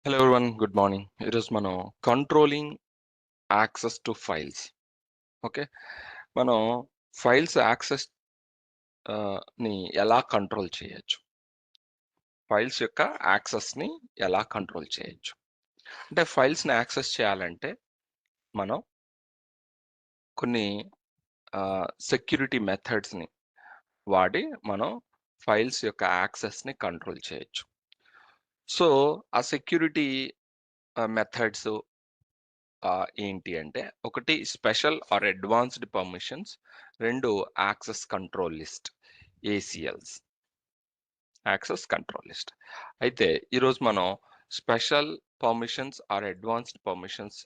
Hello everyone, good morning. ఈరోజు మనం controlling access to files. Okay, మనం ఫైల్స్ యాక్సెస్ ని ఎలా కంట్రోల్ చేయొచ్చు, ఫైల్స్ యొక్క యాక్సెస్ని ఎలా కంట్రోల్ చేయొచ్చు. అంటే ఫైల్స్ని యాక్సెస్ చేయాలంటే మనం కొన్ని సెక్యూరిటీ మెథడ్స్ని వాడి మనం ఫైల్స్ యొక్క యాక్సెస్ని కంట్రోల్ చేయొచ్చు. సో ఆ సెక్యూరిటీ మెథడ్స్ ఏంటి అంటే, ఒకటి స్పెషల్ ఆర్ అడ్వాన్స్డ్ పర్మిషన్స్, రెండు access control list, ACLs, access control list. అయితే ఈరోజు మనం special permissions or advanced permissions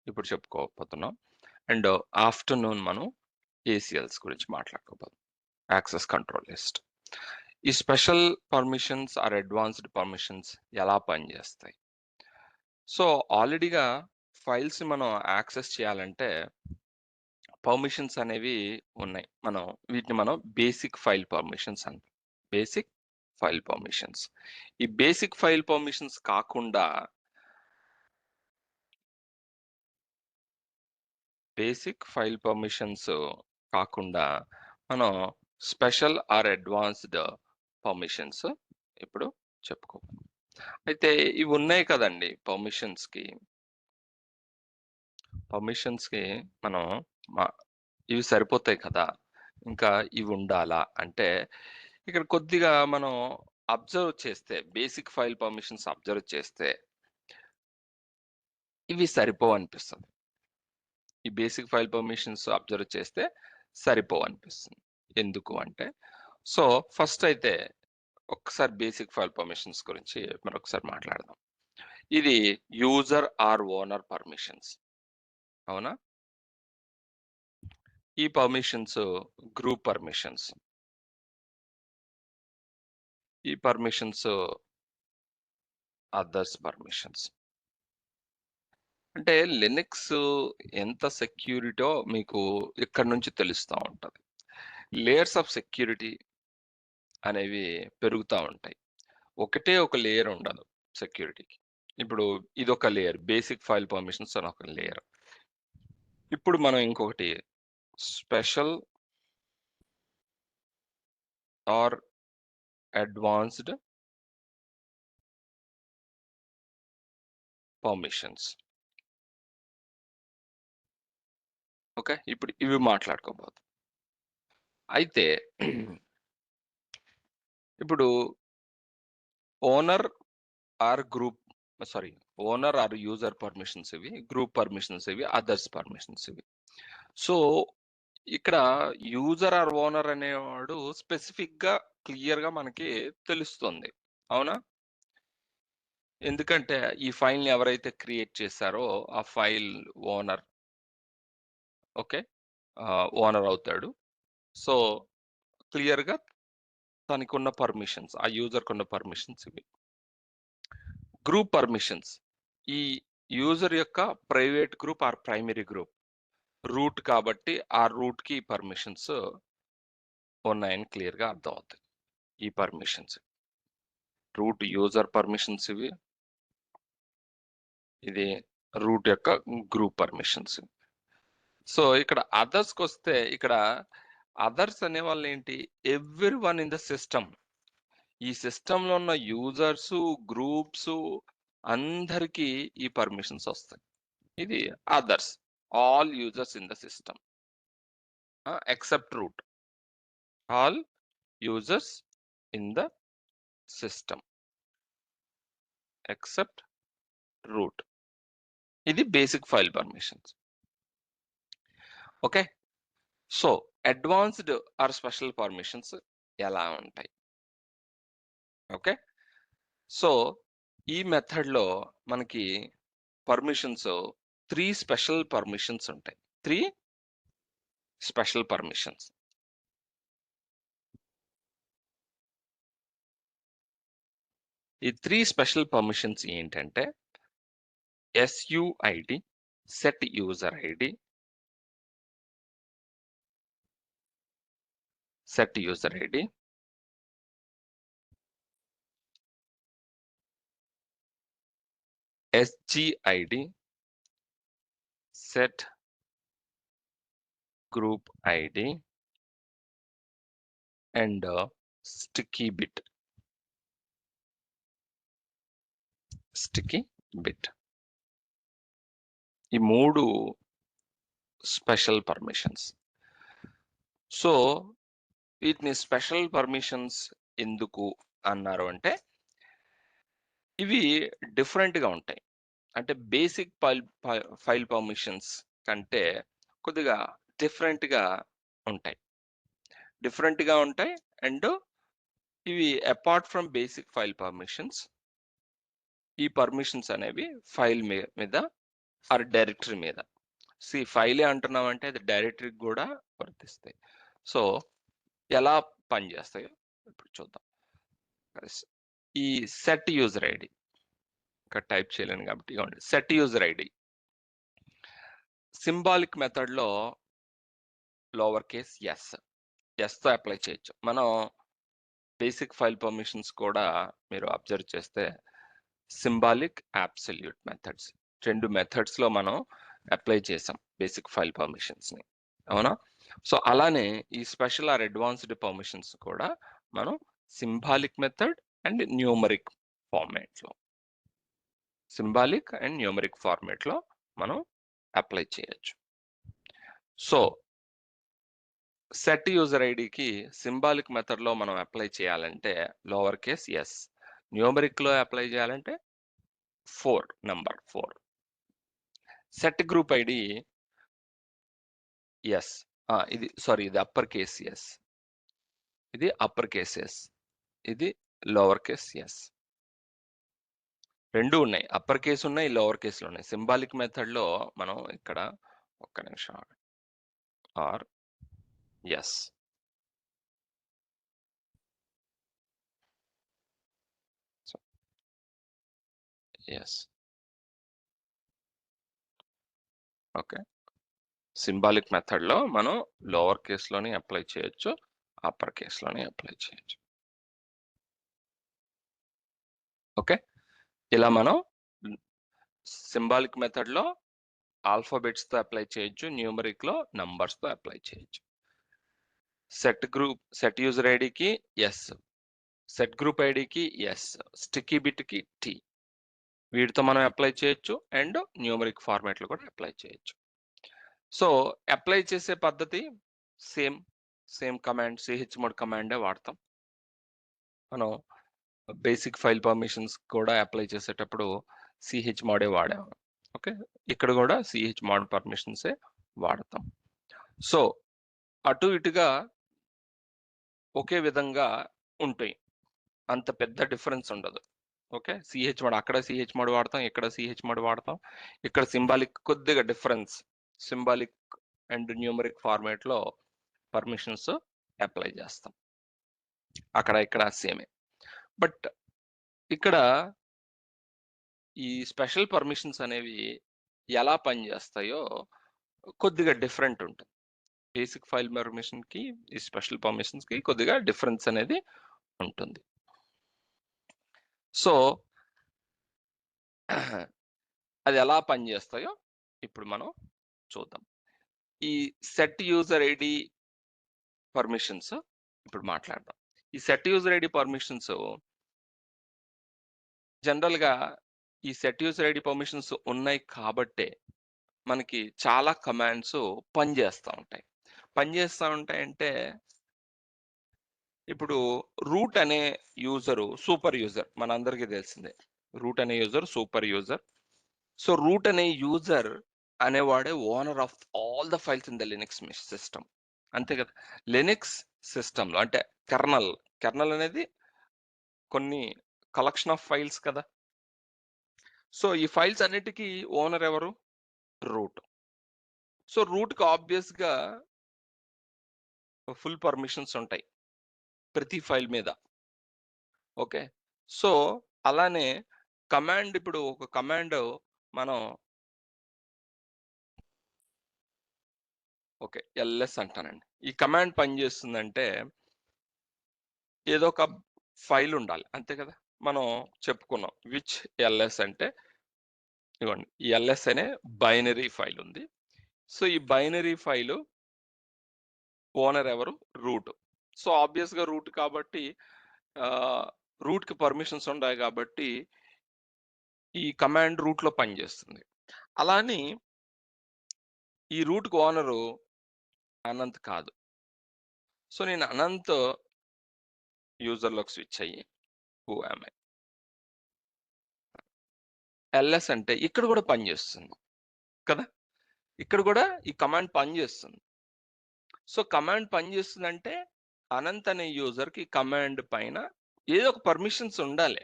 ఇప్పుడు చెప్పుకోకపోతున్నాం, అండ్ ఆఫ్టర్నూన్ మనం ఏసీఎల్స్ గురించి మాట్లాడుకోబోతున్నాం, యాక్సెస్ కంట్రోల్ లిస్ట్. ఈ special permissions or advanced permissions ఎలా పనిచేస్తాయి? సో ఆల్రెడీగా ఫైల్స్ మనం యాక్సెస్ చేయాలంటే పర్మిషన్స్ అనేవి ఉన్నాయి. వీటిని మనం బేసిక్ ఫైల్ పర్మిషన్స్ అంటాం. Basic file permissions. ఈ బేసిక్ ఫైల్ పర్మిషన్స్ కాకుండా మనం స్పెషల్ ఆర్ అడ్వాన్స్డ్ పర్మిషన్స్ ఇప్పుడు చెప్పుకోవాలి. అయితే ఇవి ఉన్నాయి కదండి పర్మిషన్స్కి మనం ఇవి సరిపోతాయి కదా, ఇంకా ఇవి ఉండాలా అంటే, ఇక్కడ కొద్దిగా మనం అబ్జర్వ్ చేస్తే, బేసిక్ ఫైల్ పర్మిషన్స్ అబ్జర్వ్ చేస్తే ఇవి సరిపోవు అనిపిస్తుంది. ఈ బేసిక్ ఫైల్ పర్మిషన్స్ అబ్జర్వ్ చేస్తే సరిపోవు అనిపిస్తుంది. ఎందుకు అంటే, సో ఫస్ట్ అయితే ఒక్కసారి బేసిక్ ఫైల్ పర్మిషన్స్ గురించి మరొకసారి మాట్లాడదాం. ఇది యూజర్ ఆర్ ఓనర్ పర్మిషన్స్, అవునా? ఈ పర్మిషన్స్ గ్రూప్ పర్మిషన్స్, ఈ పర్మిషన్స్ అదర్స్ పర్మిషన్స్. అంటే లినక్స్ ఎంత సెక్యూరిటో మీకు ఇక్కడ నుంచి తెలుస్తూ ఉంటుంది. లేయర్స్ ఆఫ్ సెక్యూరిటీ అనేవి పెరుగుతూ ఉంటాయి. ఒకటే ఒక లేయర్ ఉండదు సెక్యూరిటీకి. ఇప్పుడు ఇదొక లేయర్, బేసిక్ ఫైల్ పర్మిషన్స్ అని ఒక లేయర్. ఇప్పుడు మనం ఇంకొకటి special or advanced permissions. Okay, ఇప్పుడు ఇవి మాట్లాడుకోబోదు. అయితే ఇప్పుడు ఓనర్ ఆర్ యూజర్ పర్మిషన్స్ ఇవి, గ్రూప్ పర్మిషన్స్ ఇవి, అదర్స్ పర్మిషన్స్ ఇవి. సో ఇక్కడ యూజర్ ఆర్ ఓనర్ అనేవాడు స్పెసిఫిక్ గా క్లియర్ గా మనకి తెలుస్తుంది, అవునా? ఎందుకంటే ఈ ఫైల్ ని ఎవరైతే క్రియేట్ చేశారో ఆ ఫైల్ ఓనర్, ఓకే, ఓనర్ అవుతాడు. సో క్లియర్ గా తనకి ఉన్న పర్మిషన్స్, ఆ యూజర్ కున్న పర్మిషన్స్ ఇవి. గ్రూప్ పర్మిషన్స్, ఈ యూజర్ యొక్క private group or primary group, root కాబట్టి ఆ రూట్ కి పర్మిషన్స్ ఉన్నాయని క్లియర్ గా అర్థం అవుతాయి. ఈ పర్మిషన్స్ రూట్ యూజర్ పర్మిషన్స్ ఇవి, ఇది రూట్ యొక్క గ్రూప్ పర్మిషన్స్. సో ఇక్కడ అదర్స్కి వస్తే, ఇక్కడ అదర్స్ అనే వాళ్ళు ఏంటి? Every one in the system. ఈ సిస్టమ్ లో ఉన్న యూజర్స్, గ్రూప్స్ అందరికీ ఈ పర్మిషన్స్ వస్తాయి. ఇది others, all users in the system except root, all users in the system except root. ఇది basic file permissions. Okay, so advanced or special permissions ఎలా ఉంటాయి? ఓకే, సో ఈ మెథడ్ లో మనకి పర్మిషన్స్ 3 స్పెషల్ పర్మిషన్స్ ఉంటాయి. 3 special permissions. ఈ 3 special permissions ఏంటంటే SUID, set user ID, set user ID, SGID, set group ID, and sticky bit. ఈ 3 special permissions. So వీటిని స్పెషల్ పర్మిషన్స్ ఎందుకు అన్నారు అంటే, ఇవి డిఫరెంట్గా ఉంటాయి. అంటే బేసిక్ ఫైల్ పర్మిషన్స్ కంటే కొద్దిగా డిఫరెంట్గా ఉంటాయి. అండ్ ఇవి apart from basic file permissions, ఈ పర్మిషన్స్ అనేవి ఫైల్ మీద ఆర్ డైరెక్టరీ మీద, ఫైలే అంటున్నామంటే అది డైరెక్టరీకి కూడా వర్తిస్తాయి. సో ఎలా పనిచేస్తాయో ఇప్పుడు చూద్దాం. ఈ సెట్ యూజర్ ఐడి ఇక్కడ టైప్ చేయలేను కాబట్టి, సెట్ యూజర్ ఐడి సింబాలిక్ మెథడ్లో లోవర్ కేస్ ఎస్తో అప్లై చేయొచ్చు. మనం బేసిక్ ఫైల్ పర్మిషన్స్ కూడా మీరు అబ్జర్వ్ చేస్తే సింబాలిక్, అబ్సల్యూట్ మెథడ్స్, 2 మెథడ్స్లో మనం అప్లై చేసాం బేసిక్ ఫైల్ పర్మిషన్స్ని, అవునా? సో అలానే ఈ స్పెషల్ ఆర్ అడ్వాన్స్డ్ పర్మిషన్స్ కూడా మనం సింబాలిక్ మెథడ్ అండ్ న్యూమరిక్ ఫార్మేట్లో మనం అప్లై చేయొచ్చు. సో సెట్ యూజర్ ఐడికి సింబాలిక్ మెథడ్లో మనం అప్లై చేయాలంటే లోవర్ కేస్ ఎస్, న్యూమరిక్లో అప్లై చేయాలంటే number 4. Set group ID S, ఇది అప్పర్ కేస్ ఎస్, ఇది అప్పర్ కేస్ ఎస్, ఇది లోవర్ కేస్ ఎస్. 2 ఉన్నాయి, అప్పర్ కేస్ ఉన్నాయి, లోవర్ కేసులు ఉన్నాయి. సింబాలిక్ మెథడ్లో మనం ఇక్కడ ఒక్క నిమిషం ఆర్ ఎస్, ఓకే. సింబాలిక్ మెథడ్లో మనం లోవర్ కేసులోని అప్లై చేయొచ్చు, అప్పర్ కేసులోని అప్లై చేయొచ్చు. ఓకే, ఇలా మనం సింబాలిక్ మెథడ్లో ఆల్ఫాబెట్స్తో అప్లై చేయొచ్చు, న్యూమరిక్లో నంబర్స్తో అప్లై చేయొచ్చు. సెట్ యూజర్ ఐడికి ఎస్, సెట్ గ్రూప్ ఐడికి ఎస్, స్టిక్కీ బిట్కి టీ, వీటితో మనం అప్లై చేయొచ్చు అండ్ న్యూమరిక్ ఫార్మాట్లో కూడా అప్లై చేయొచ్చు. సో అప్లై చేసే పద్ధతి సేమ్ కమాండ్, chmod కమాండే వాడతాం. మనం బేసిక్ ఫైల్ పర్మిషన్స్ కూడా అప్లై చేసేటప్పుడు chmod వాడాము. ఓకే, ఇక్కడ కూడా chmod పర్మిషన్సే వాడతాం. సో అటు ఇటుగా ఒకే విధంగా ఉంటాయి, అంత పెద్ద డిఫరెన్స్ ఉండదు. ఓకే, chmod అక్కడ chmod వాడతాం, ఇక్కడ chmod వాడతాం. ఇక్కడ సింబాలిక్ కొద్దిగా డిఫరెన్స్, సింబాలిక్ అండ్ న్యూమరిక్ ఫార్మాట్లో పర్మిషన్స్ అప్లై చేస్తాం, అక్కడ ఇక్కడ సేమే. బట్ ఇక్కడ ఈ స్పెషల్ పర్మిషన్స్ అనేవి ఎలా పనిచేస్తాయో కొద్దిగా డిఫరెంట్ ఉంటుంది. బేసిక్ ఫైల్ పర్మిషన్కి ఈ స్పెషల్ పర్మిషన్స్కి కొద్దిగా డిఫరెన్స్ అనేది ఉంటుంది. సో అది ఎలా పనిచేస్తాయో ఇప్పుడు మనం చూద్దాం. ఈ సెట్ యూజర్ ఐడి పర్మిషన్స్ ఇప్పుడు మాట్లాడదాం. ఈ సెట్ యూజర్ ఐడి పర్మిషన్స్ జనరల్గా ఈ సెట్ యూజర్ ఐడి పర్మిషన్స్ ఉన్నాయి కాబట్టే మనకి చాలా కమాండ్స్ పనిచేస్తూ ఉంటాయంటే, ఇప్పుడు రూట్ అనే యూజరు సూపర్ యూజర్, మనందరికీ తెలిసిందే. రూట్ అనే user super user. So root అనే యూజర్ అనేవాడే owner of all the files in the Linux system, అంతే కదా. లినక్స్ సిస్టంలో అంటే కెర్నల్ అనేది కొన్ని కలెక్షన్ ఆఫ్ ఫైల్స్ కదా. సో ఈ ఫైల్స్ అన్నిటికీ ఓనర్ ఎవరు? రూట్. సో రూట్కి ఆబ్వియస్గా ఫుల్ పర్మిషన్స్ ఉంటాయి ప్రతి ఫైల్ మీద. ఓకే, సో అలానే కమాండ్, ఇప్పుడు ఒక కమాండ్ మనం ఓకే ఎల్ఎస్ అంటానండి. ఈ కమాండ్ పనిచేస్తుందంటే ఏదో ఒక ఫైల్ ఉండాలి, అంతే కదా. మనం చెప్పుకున్నాం విచ్ ఎల్ఎస్ అంటే ఇదిగోండి ఈ ఎల్ఎస్ అనే బైనరీ ఫైల్ ఉంది. సో ఈ బైనరీ ఫైలు ఓనర్ ఎవరు? రూట్. సో ఆబ్వియస్‌గా రూట్ కాబట్టి రూట్‌కి పర్మిషన్స్ ఉంటాయి కాబట్టి ఈ కమాండ్ రూట్‌లో పనిచేస్తుంది. అలా అని ఈ రూట్‌కి ఓనరు అనంత్ కాదు. సో నేను అనంత్ యూజర్‌లోకి స్విచ్ అయ్యి హూ యామ్ ఐ? ఎల్ఎస్ అంటే ఇక్కడ కూడా పనిచేస్తుంది కదా! ఇక్కడ కూడా ఈ కమాండ్ పనిచేస్తుంది. సో కమాండ్ పనిచేస్తుందంటే అనంత్ అనే యూజర్‌కి కమాండ్ పైన ఏదో ఒక పర్మిషన్స్ ఉండాలి.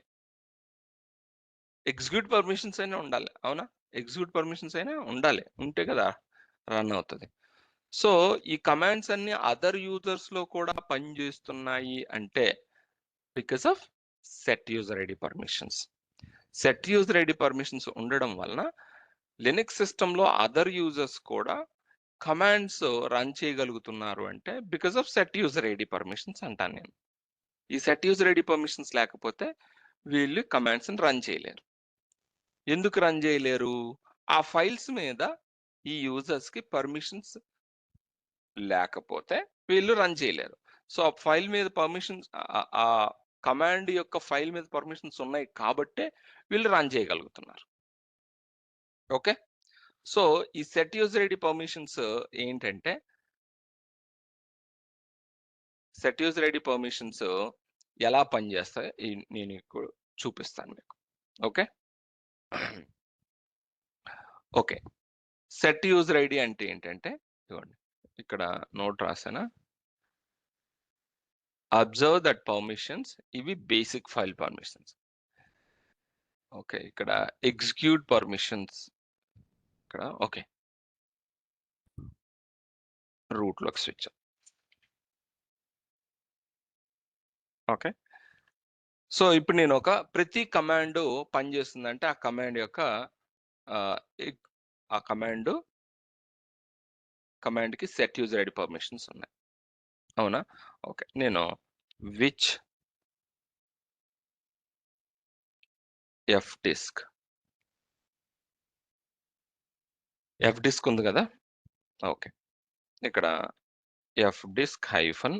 ఎగ్జిక్యూట్ పర్మిషన్స్ అయినా ఉండాలి. అవునా? ఎగ్జిక్యూట్ పర్మిషన్స్ అయినా ఉండాలి. ఉంటే కదా రన్ అవుతది. సో ఈ కమాండ్స్ అన్ని అదర్ యూజర్స్‌లో కూడా పనిచేస్తున్నాయి అంటే because of set user ID permissions. Set user ID permissions ఉండడం వలన లినక్స్ సిస్టమ్‌లో అదర్ యూజర్స్ కూడా కమాండ్స్ రన్ చేయగలుగుతున్నారు అంటే because of set user ID permissions అంటాను నేను. ఈ సెట్ యూజర్ ఐడి పర్మిషన్స్ లేకపోతే వీళ్ళు కమాండ్స్‌ని రన్ చేయలేరు. ఎందుకు రన్ చేయలేరు? ఆ ఫైల్స్ మీద ఈ యూజర్స్‌కి పర్మిషన్స్ లేకపోతే వీళ్ళు రన్ చేయలేరు. సో, ఆ ఫైల్ మీద పర్మిషన్స్ ఆ కమాండ్ యొక్క ఫైల్ మీద పర్మిషన్స్ ఉన్నాయి కాబట్టే వీళ్ళు రన్ చేయగలుగుతున్నారు. ఓకే. సో, ఈ సెట్ యూజర్ ఐడి పర్మిషన్స్ ఏంటంటే సెట్ యూజర్ ఐడి పర్మిషన్స్ ఎలా పనిచేస్తాయి నేను ఇప్పుడు చూపిస్తాను మీకు. Okay. Okay. Set user ID అంటే ఏంటంటే ఇదిగోండి ఇక్కడ నోట్ రాసానా? అబ్జర్వ్ దట్ పర్మిషన్స్ ఇవి బేసిక్ ఫైల్ పర్మిషన్స్. ఓకే. ఇక్కడ ఎగ్జిక్యూట్ పర్మిషన్స్ ఇక్కడ ఓకే. రూట్‌లోకి స్విచ్. ఓకే. సో, ఇప్పుడు నేను ప్రతి కమాండ్ పనిచేస్తుందంటే ఆ కమాండ్ యొక్క ఆహ్, ఎగ్ ఆ కమాండ్‌కి సెట్ యూజర్ ఐడి పర్మిషన్స్ ఉన్నాయి. అవునా? ఓకే. నేను విచ్ ఎఫ్‌డిస్క్ ఎఫ్‌డిస్క్ ఉంది గదా! ఓకే. ఇక్కడ ఎఫ్‌డిస్క్ హైఫన్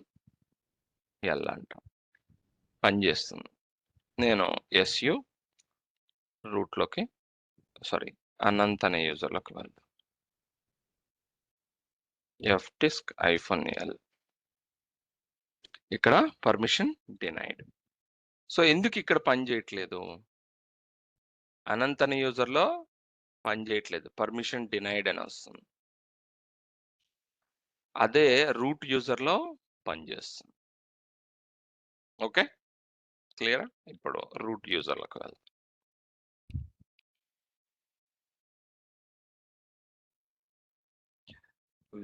ఎల్ అంట. పనిచేస్తుంది. నేను ఎస్‌యు రూట్‌లోకి సారీ అనంత్ అనే యూజర్‌లోకి వెళ్తా. ఎఫ్‌డిస్క్ హైఫన్ ఎల్ ఇక్కడ పర్మిషన్ డినైడ్. సో, ఎందుకు ఇక్కడ పని చేయట్లేదు? అనంత్ అనే యూజర్‌లో పని చేయట్లేదు. పర్మిషన్ డినైడ్ అని వస్తుంది. అదే రూట్ యూజర్‌లో పనిచేస్తుంది. ఓకే. క్లియరా? ఇప్పుడు రూట్ యూజర్‌లోకి వెళ్దాం.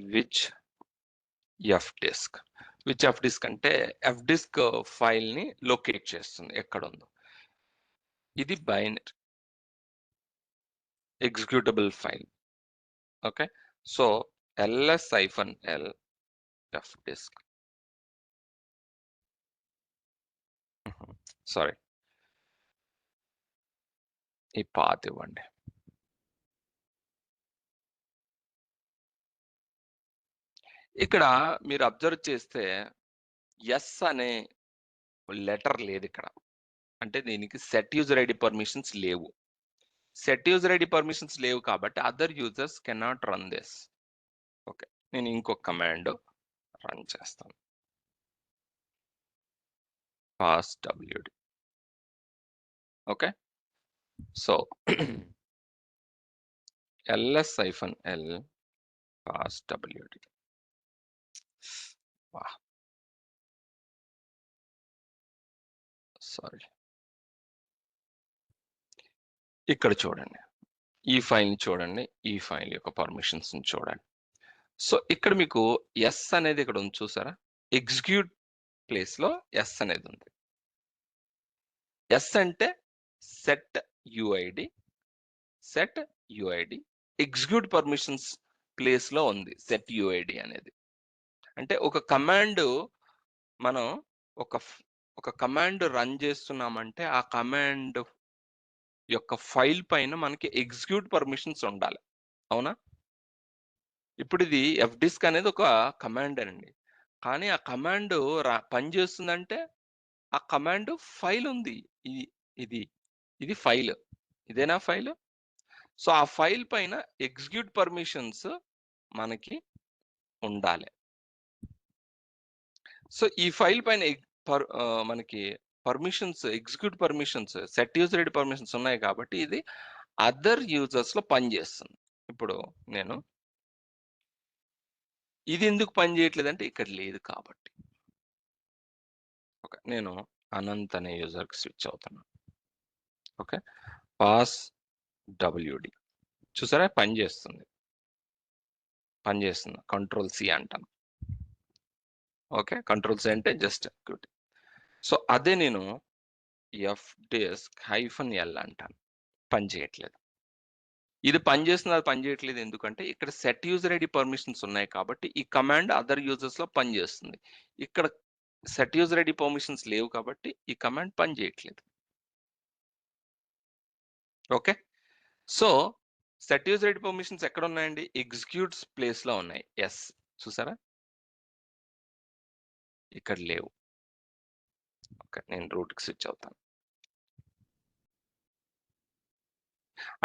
విచ్ ఎఫ్‌డిస్క్. విచ్ ఎఫ్‌డిస్క్ అంటే ఎఫ్‌డిస్క్ ఫైల్‌ని లొకేట్ చేస్తుంది ఎక్కడుందో. ఇది binary executable file. Okay. So, ls-l fdisk. Sorry. ఈ పాత్ ఇవ్వండి. ఇక్కడ మీరు అబ్జర్వ్ చేస్తే యెస్ అనే లెటర్ లేదిక్కడ. అంటే దీనికి సెట్ యూజర్ ఐడి పర్మిషన్స్ లేవు. సెట్ యూజర్ ఐడి పర్మిషన్స్ లేవు కాబట్టి other users cannot run this. Okay. నేను ఇంకొక కమాండ్ రన్ చేస్తాను. Pass WD. Okay. So, ls-l pass WD. వాహ్! సారీ. ఇక్కడ చూడండి. ఈ ఫైల్‌ని చూడండి. ఈ ఫైల్ యొక్క పర్మిషన్స్‌ని చూడండి. సో, ఇక్కడ మీకు యెస్ అనేది ఇక్కడ ఉంది చూసారా? ఎగ్జిక్యూట్ ప్లేస్‌లో యెస్ అనేది ఉంది. యెస్ అంటే set UID, set UID execute permissions ప్లేస్‌లో ఉంది సెట్ యూఐడీ అనేది. అంటే ఒక కమాండ్ మనం ఒక కమాండ్ రన్ చేస్తున్నామంటే ఆ కమాండ్ యొక్క ఫైల్ పైన మనకి ఎగ్జిక్యూట్ పర్మిషన్స్ ఉండాలి. అవునా? ఇప్పుడు ఇది fdisk అనేది ఒక కమాండ్ అండి. కానీ ఆ కమాండ్ పనిచేస్తుందంటే ఆ కమాండ్ ఫైల్ ఉంది. ఇది ఇది ఇది ఫైల్. ఇదేనా ఫైల్? సో ఆ ఫైల్ పైన ఎగ్జిక్యూట్ పర్మిషన్స్ మనకి ఉండాలి. సో ఈ ఫైల్ పైన మనకి permissions, execute permissions, set user ID permissions ఉన్నాయి కాబట్టి ఇది అదర్ యూజర్స్ లో పనిచేస్తుంది. ఇప్పుడు నేను ఇది ఎందుకు పని చేయట్లేదంటే ఇక్కడ లేదు కాబట్టి. ఓకే, నేను అనంత్ అనే యూజర్ కి స్విచ్ అవుతున్నాను. ఓకే, పాస్ wd చూసారా పనిచేస్తుంది. కంట్రోల్ సి అంటాను. ఓకే, కంట్రోల్ సి అంటే జస్ట్ క్యూట్. సో అదే నేను fdisk -l అంటాను, పని చేయట్లేదు. ఇది పనిచేస్తుంది, అది పని చేయట్లేదు ఎందుకంటే ఇక్కడ సెట్ యూజర్ ఐడి పర్మిషన్స్ ఉన్నాయి కాబట్టి ఈ కమాండ్ అదర్ యూజర్స్ లో పనిచేస్తుంది. ఇక్కడ సెట్ యూజర్ ఐడి పర్మిషన్స్ లేవు కాబట్టి ఈ కమాండ్ పని చేయట్లేదు. Okay, so set user ID permissions ఎక్కడ ఉన్నాయండి? ఎగ్జిక్యూట్స్ ప్లేస్ లో ఉన్నాయి. ఎస్, చూసారా ఇక్కడ లేవు. ఓకే, నేను రూట్ కి స్విచ్ అవుతాను.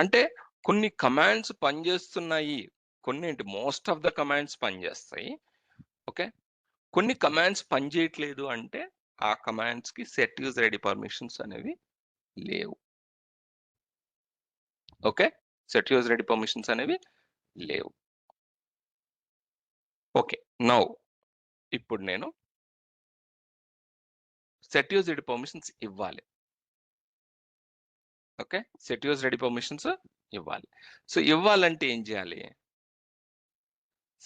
అంటే కొన్ని కమాండ్స్ పనిచేస్తున్నాయి, కొన్ని ఏంటి, మోస్ట్ ఆఫ్ ద కమాండ్స్ పనిచేస్తాయి. ఓకే, కొన్ని కమాండ్స్ పనిచేయట్లేదు అంటే ఆ కమాండ్స్ కి సెట్ యూజర్ ఐడి పర్మిషన్స్ అనేవి లేవు. Okay, set user ID permissions అనేవి లేవు. ఓకే, నౌ ఇప్పుడు నేను సెట్ యూజర్ ఐడి పర్మిషన్స్ ఇవ్వాలి. Okay, set user ID permissions ఇవ్వాలి. సో ఇవ్వాలంటే ఏం చేయాలి?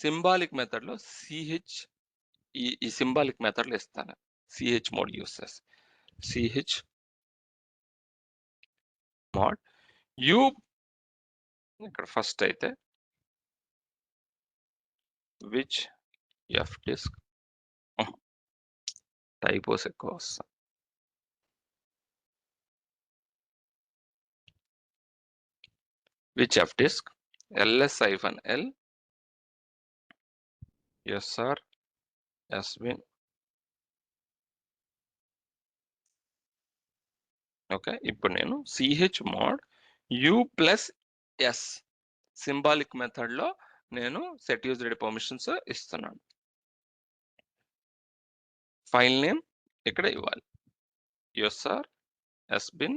సింబాలిక్ మెథడ్ లో ch ఈ సింబాలిక్ మెథడ్ లో ఇస్తాను. ch మోడ్ యూస్ చేసి ch మోడ్ యూ, ఇక్కడ ఫస్ట్ అయితే విచ్ fdisk, టైపోస్ ఎక్కువ వస్తాయి. Which fdisk ls-l sr sbin. Okay, ఇప్పుడు నేను ch mod u plus S symbolic method లో నేను సెట్ యూజర్ ఐడి పర్మిషన్స్ ఇస్తున్నాను. ఫైల్ నేమ్ ఇక్కడ ఇవ్వాలి, sr sbin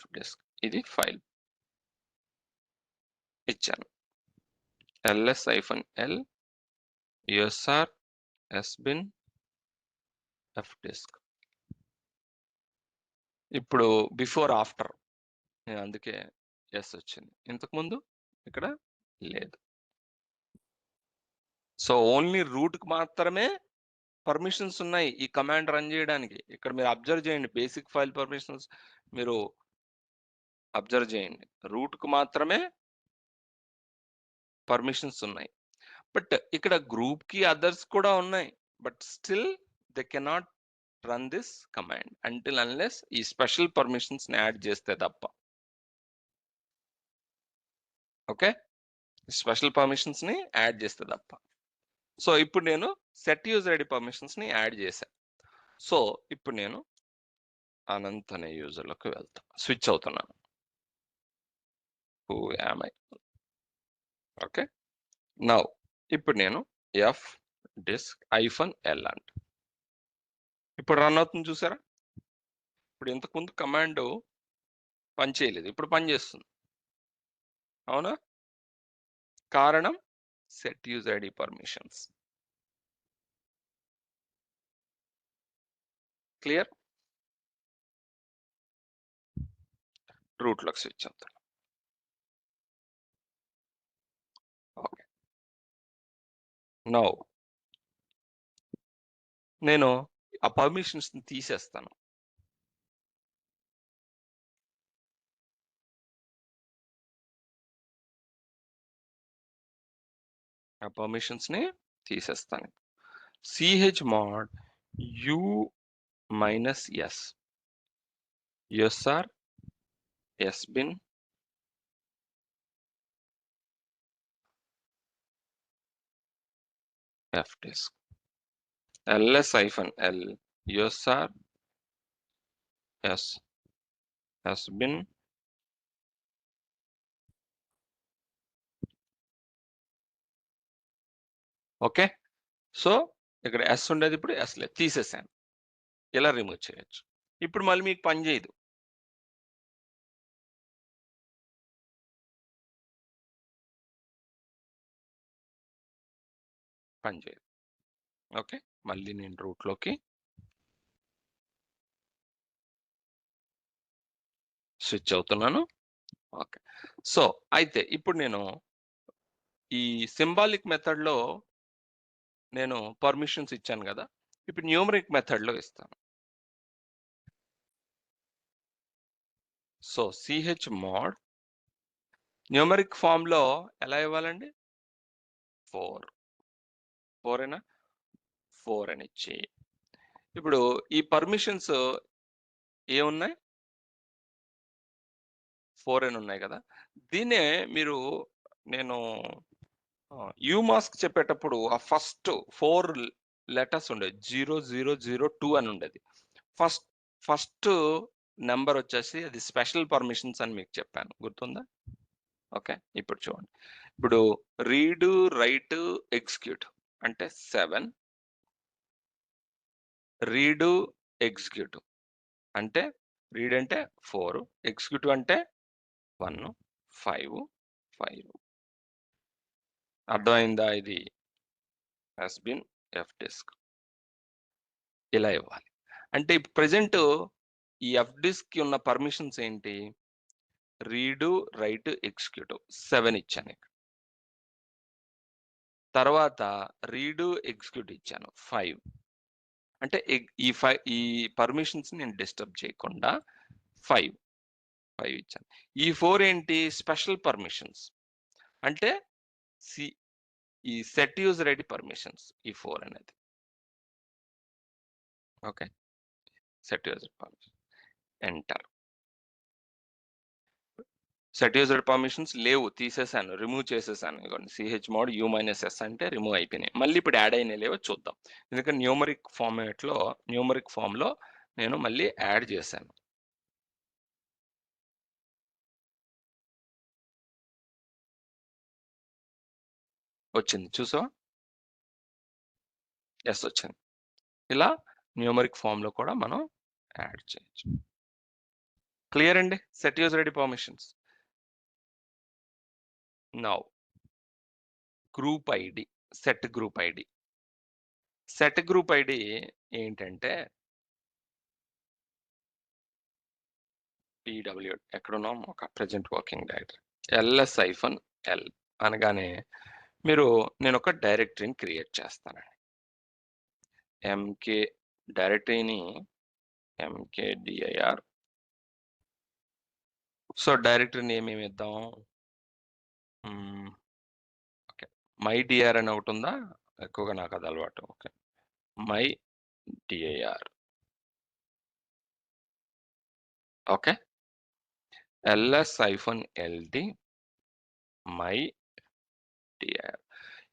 fdisk, ఇది ఫైల్ ఇచ్చాను. ls-l sr sbin fdisk. ఇప్పుడు బిఫోర్ ఆఫ్టర్ అందుకే ఎస్ వచ్చింది, ఇంతకుముందు ఇక్కడ లేదు. సో ఓన్లీ రూట్ కి మాత్రమే పర్మిషన్స్ ఉన్నాయి ఈ కమాండ్ రన్ చేయడానికి. ఇక్కడ మీరు అబ్జర్వ్ చేయండి, బేసిక్ ఫైల్ పర్మిషన్స్ మీరు అబ్జర్వ్ చేయండి, రూట్ కు మాత్రమే పర్మిషన్స్ ఉన్నాయి. బట్ ఇక్కడ గ్రూప్ కి అదర్స్ కూడా ఉన్నాయి, but still they cannot run this command until unless ఈ స్పెషల్ పర్మిషన్స్ ని యాడ్ చేస్తే తప్ప. ఓకే, స్పెషల్ పర్మిషన్స్ ని యాడ్ చేస్తే తప్ప. సో ఇప్పుడు నేను సెట్ యూజర్ ఐడి పర్మిషన్స్ ని యాడ్ చేశాను. సో ఇప్పుడు నేను అనంత్ అనే యూజర్లోకి వెళ్తా, స్విచ్ అవుతున్నాను. Who am I? Okay, now ఇప్పుడు నేను fdisk -l అంట. ఇప్పుడు రన్ అవుతుంది చూసారా? ఇప్పుడు ఇంతకుముందు కమాండ్ పని చేయలేదు, ఇప్పుడు పని చేస్తుంది. అవునా? కారణం set user ID permissions. Clear? Root లోకి స్విచ్ అవుతాను. ఓకే, నౌ నేను ఆ పర్మిషన్స్ ని తీసేస్తాను. ఆ పర్మిషన్స్ ని తీసేస్తాను. ch mod u -s sr sbin fdisk ls-l usr s sbin okay. So ఇక్కడ ఎస్ ఉండేది, ఇప్పుడు ఎస్ లేదు, తీసేసాను. ఇలా రిమూవ్ చేయొచ్చు. ఇప్పుడు మళ్ళీ మీకు పని చేయదు. పని చేయదు. ఓకే, మళ్ళీ నేను రూట్లోకి స్విచ్ అవుతున్నాను. ఓకే, సో అయితే ఇప్పుడు నేను ఈ సింబాలిక్ మెథడ్లో నేను పర్మిషన్స్ ఇచ్చాను కదా, ఇప్పుడు న్యూమరిక్ మెథడ్లో ఇస్తాను. సో chmod న్యూమరిక్ ఫామ్లో ఎలా ఇవ్వాలండి? 4 ఏనా? 4 అని ఇచ్చి ఇప్పుడు ఈ పర్మిషన్స్ ఏమున్నాయి? 4 అని ఉన్నాయి కదా. దీన్నే మీరు నేను యూమాస్క్ చెప్పేటప్పుడు ఆ ఫస్ట్ 4 లెటర్స్ ఉండేది, 0002 అని ఉండేది. ఫస్ట్ నెంబర్ వచ్చేసి అది స్పెషల్ పర్మిషన్స్ అని మీకు చెప్పాను, గుర్తుందా? ఓకే, ఇప్పుడు చూడండి. ఇప్పుడు రీడ్, రైట్, ఎగ్జిక్యూట్ అంటే 7, రీడ్, ఎగ్జిక్యూట్ అంటే రీడ్ అంటే 4, ఎగ్జిక్యూట్ అంటే 1, 5, 5. అర్థమైందా? ఇది హస్బిన్ ఎఫ్ డిస్క్ ఇలా ఇవ్వాలి. అంటే ప్రెసెంట్ ఈ ఎఫ్ డిస్క్ ఉన్న పర్మిషన్స్ ఏంటి? రీడ్, రైట్, ఎగ్జిక్యూట్ 7 ఇచ్చాను. తర్వాత రీడ్, ఎగ్జిక్యూట్ ఇచ్చాను 5. అంటే ఈ పర్మిషన్స్ నేను డిస్టర్బ్ చేయకుండా 5 ఇచ్చాను. ఈ 4 ఏంటి? Special permissions. అంటే ఈ సెట్ యూజర్ ఐడి పర్మిషన్స్, ఈ 4 అనేది. Okay, set user permission, enter. Set user permissions లేవు, తీసేసాను, రిమూవ్ చేసేసాను. ఇదిగోండి chmod u-s అంటే రిమూవ్ అయిపోయినాయి. మళ్ళీ ఇప్పుడు యాడ్ అయినాయి లేవో చూద్దాం. ఎందుకంటే న్యూమరిక్ ఫామ్లో నేను మళ్ళీ యాడ్ చేశాను. వచ్చింది చూసావా? ఎస్ వచ్చింది. ఇలా న్యూమరిక్ ఫామ్లో కూడా మనం యాడ్ చేయొచ్చు. క్లియర్ అండి? Set user ID permissions. Now group ID, set group ID. Set group ID ఏంటంటే pw ఎక్కడున్నాం? ఒక ప్రెజెంట్ వర్కింగ్ డైరెక్టరీ ls-l అనగానే నేను ఒక డైరెక్టరీని క్రియేట్ చేస్తానండి. డైరెక్టరీని mkdir. సో డైరెక్టరీ నేమ్ ఏమి ఇద్దాం? ఓకే, మై డిఆర్ అని ఒకటి ఉందా? ఎక్కువగా నాకు అది అలవాటు. Okay, my DR. Okay, ls-ld my DR.